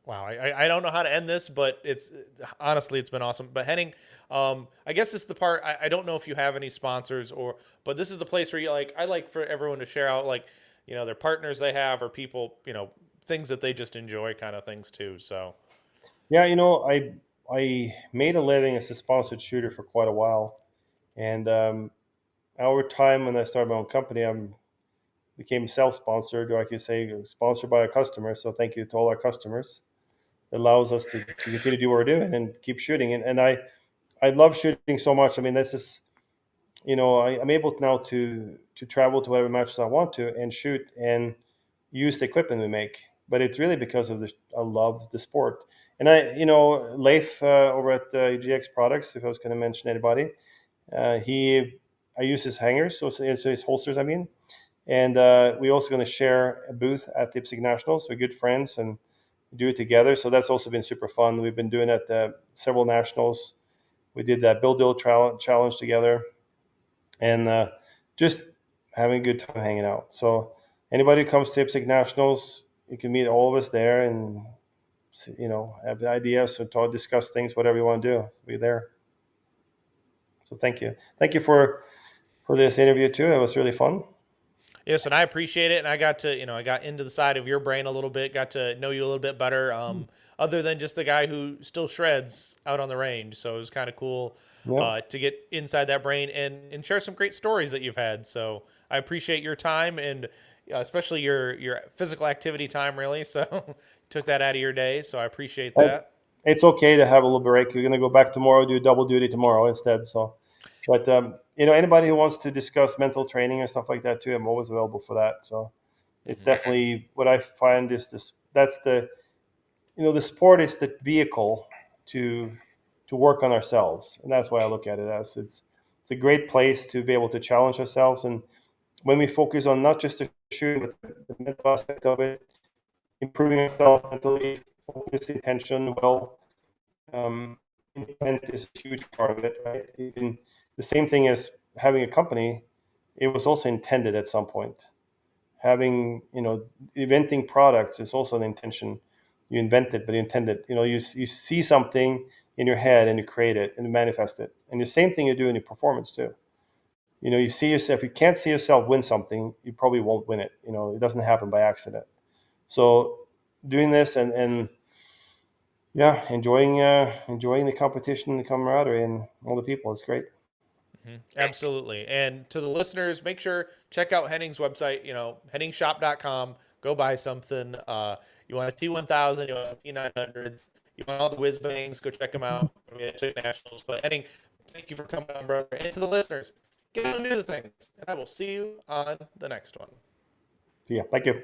Speaker 3: wow, I don't know how to end this, but it's honestly it's been awesome. But Henning, I guess this is the part I don't know if you have any sponsors but this is the place where I like for everyone to share out their partners they have or people things that they just enjoy kind of things too. So
Speaker 2: Yeah, I made a living as a sponsored shooter for quite a while, and over time when I started my own company, I became self-sponsored, or I could say sponsored by a customer. So thank you to all our customers. It allows us to continue to do what we're doing and keep shooting. And I love shooting so much. I mean, this is I'm able now to travel to whatever matches I want to and shoot and use the equipment we make. But it's really because of I love the sport. And Leif over at GX Products, if I was going to mention anybody, I use his hangers, so his holsters, I mean. And we're also going to share a booth at the IPSC Nationals. We're good friends and do it together. So that's also been super fun. We've been doing it at several nationals. We did that Bill Dill challenge together, and just having a good time hanging out. So anybody who comes to IPSC Nationals, you can meet all of us there and have ideas or discuss things, whatever you want to do. Be there. So thank you for this interview too. It was really fun.
Speaker 3: yes, and I appreciate it. And I got to, I got into the side of your brain a little bit, got to know you a little bit better, other than just the guy who still shreds out on the range. So it was kind of cool
Speaker 2: Yeah.
Speaker 3: to get inside that brain and share some great stories that you've had. So I appreciate your time and especially your physical activity time, really. So took that out of your day. So I appreciate that.
Speaker 2: It's okay to have a little break. We're going to go back tomorrow, do double duty tomorrow instead. So, but anybody who wants to discuss mental training and stuff like that too, I'm always available for that. So, it's
Speaker 3: Hmm.
Speaker 2: definitely what I find is this. That's the sport is the vehicle to work on ourselves, and that's why I look at it as it's a great place to be able to challenge ourselves. And when we focus on not just the shooting, but the mental aspect of it, improving ourselves mentally, focus, intention, um, intent is a huge part of it. Right? The same thing as having a company, it was also intended at some point. Having inventing products is also an intention. You invent it, but you intend it. You see something in your head and you create it and you manifest it. And the same thing you do in your performance too. You see yourself. If you can't see yourself win something, you probably won't win it. It doesn't happen by accident. So doing this and yeah, enjoying the competition, the camaraderie, and all the people. It's great.
Speaker 3: Absolutely. And to the listeners, make sure check out Henning's website, henningshop.com. Go buy something. You want a T1000, you want a T900s, you want all the whiz bangs, go check them out. I mean, it's nationals. But Henning, thank you for coming on, brother. And to the listeners, get out and do the things. And I will see you on the next one.
Speaker 2: See ya. Thank you.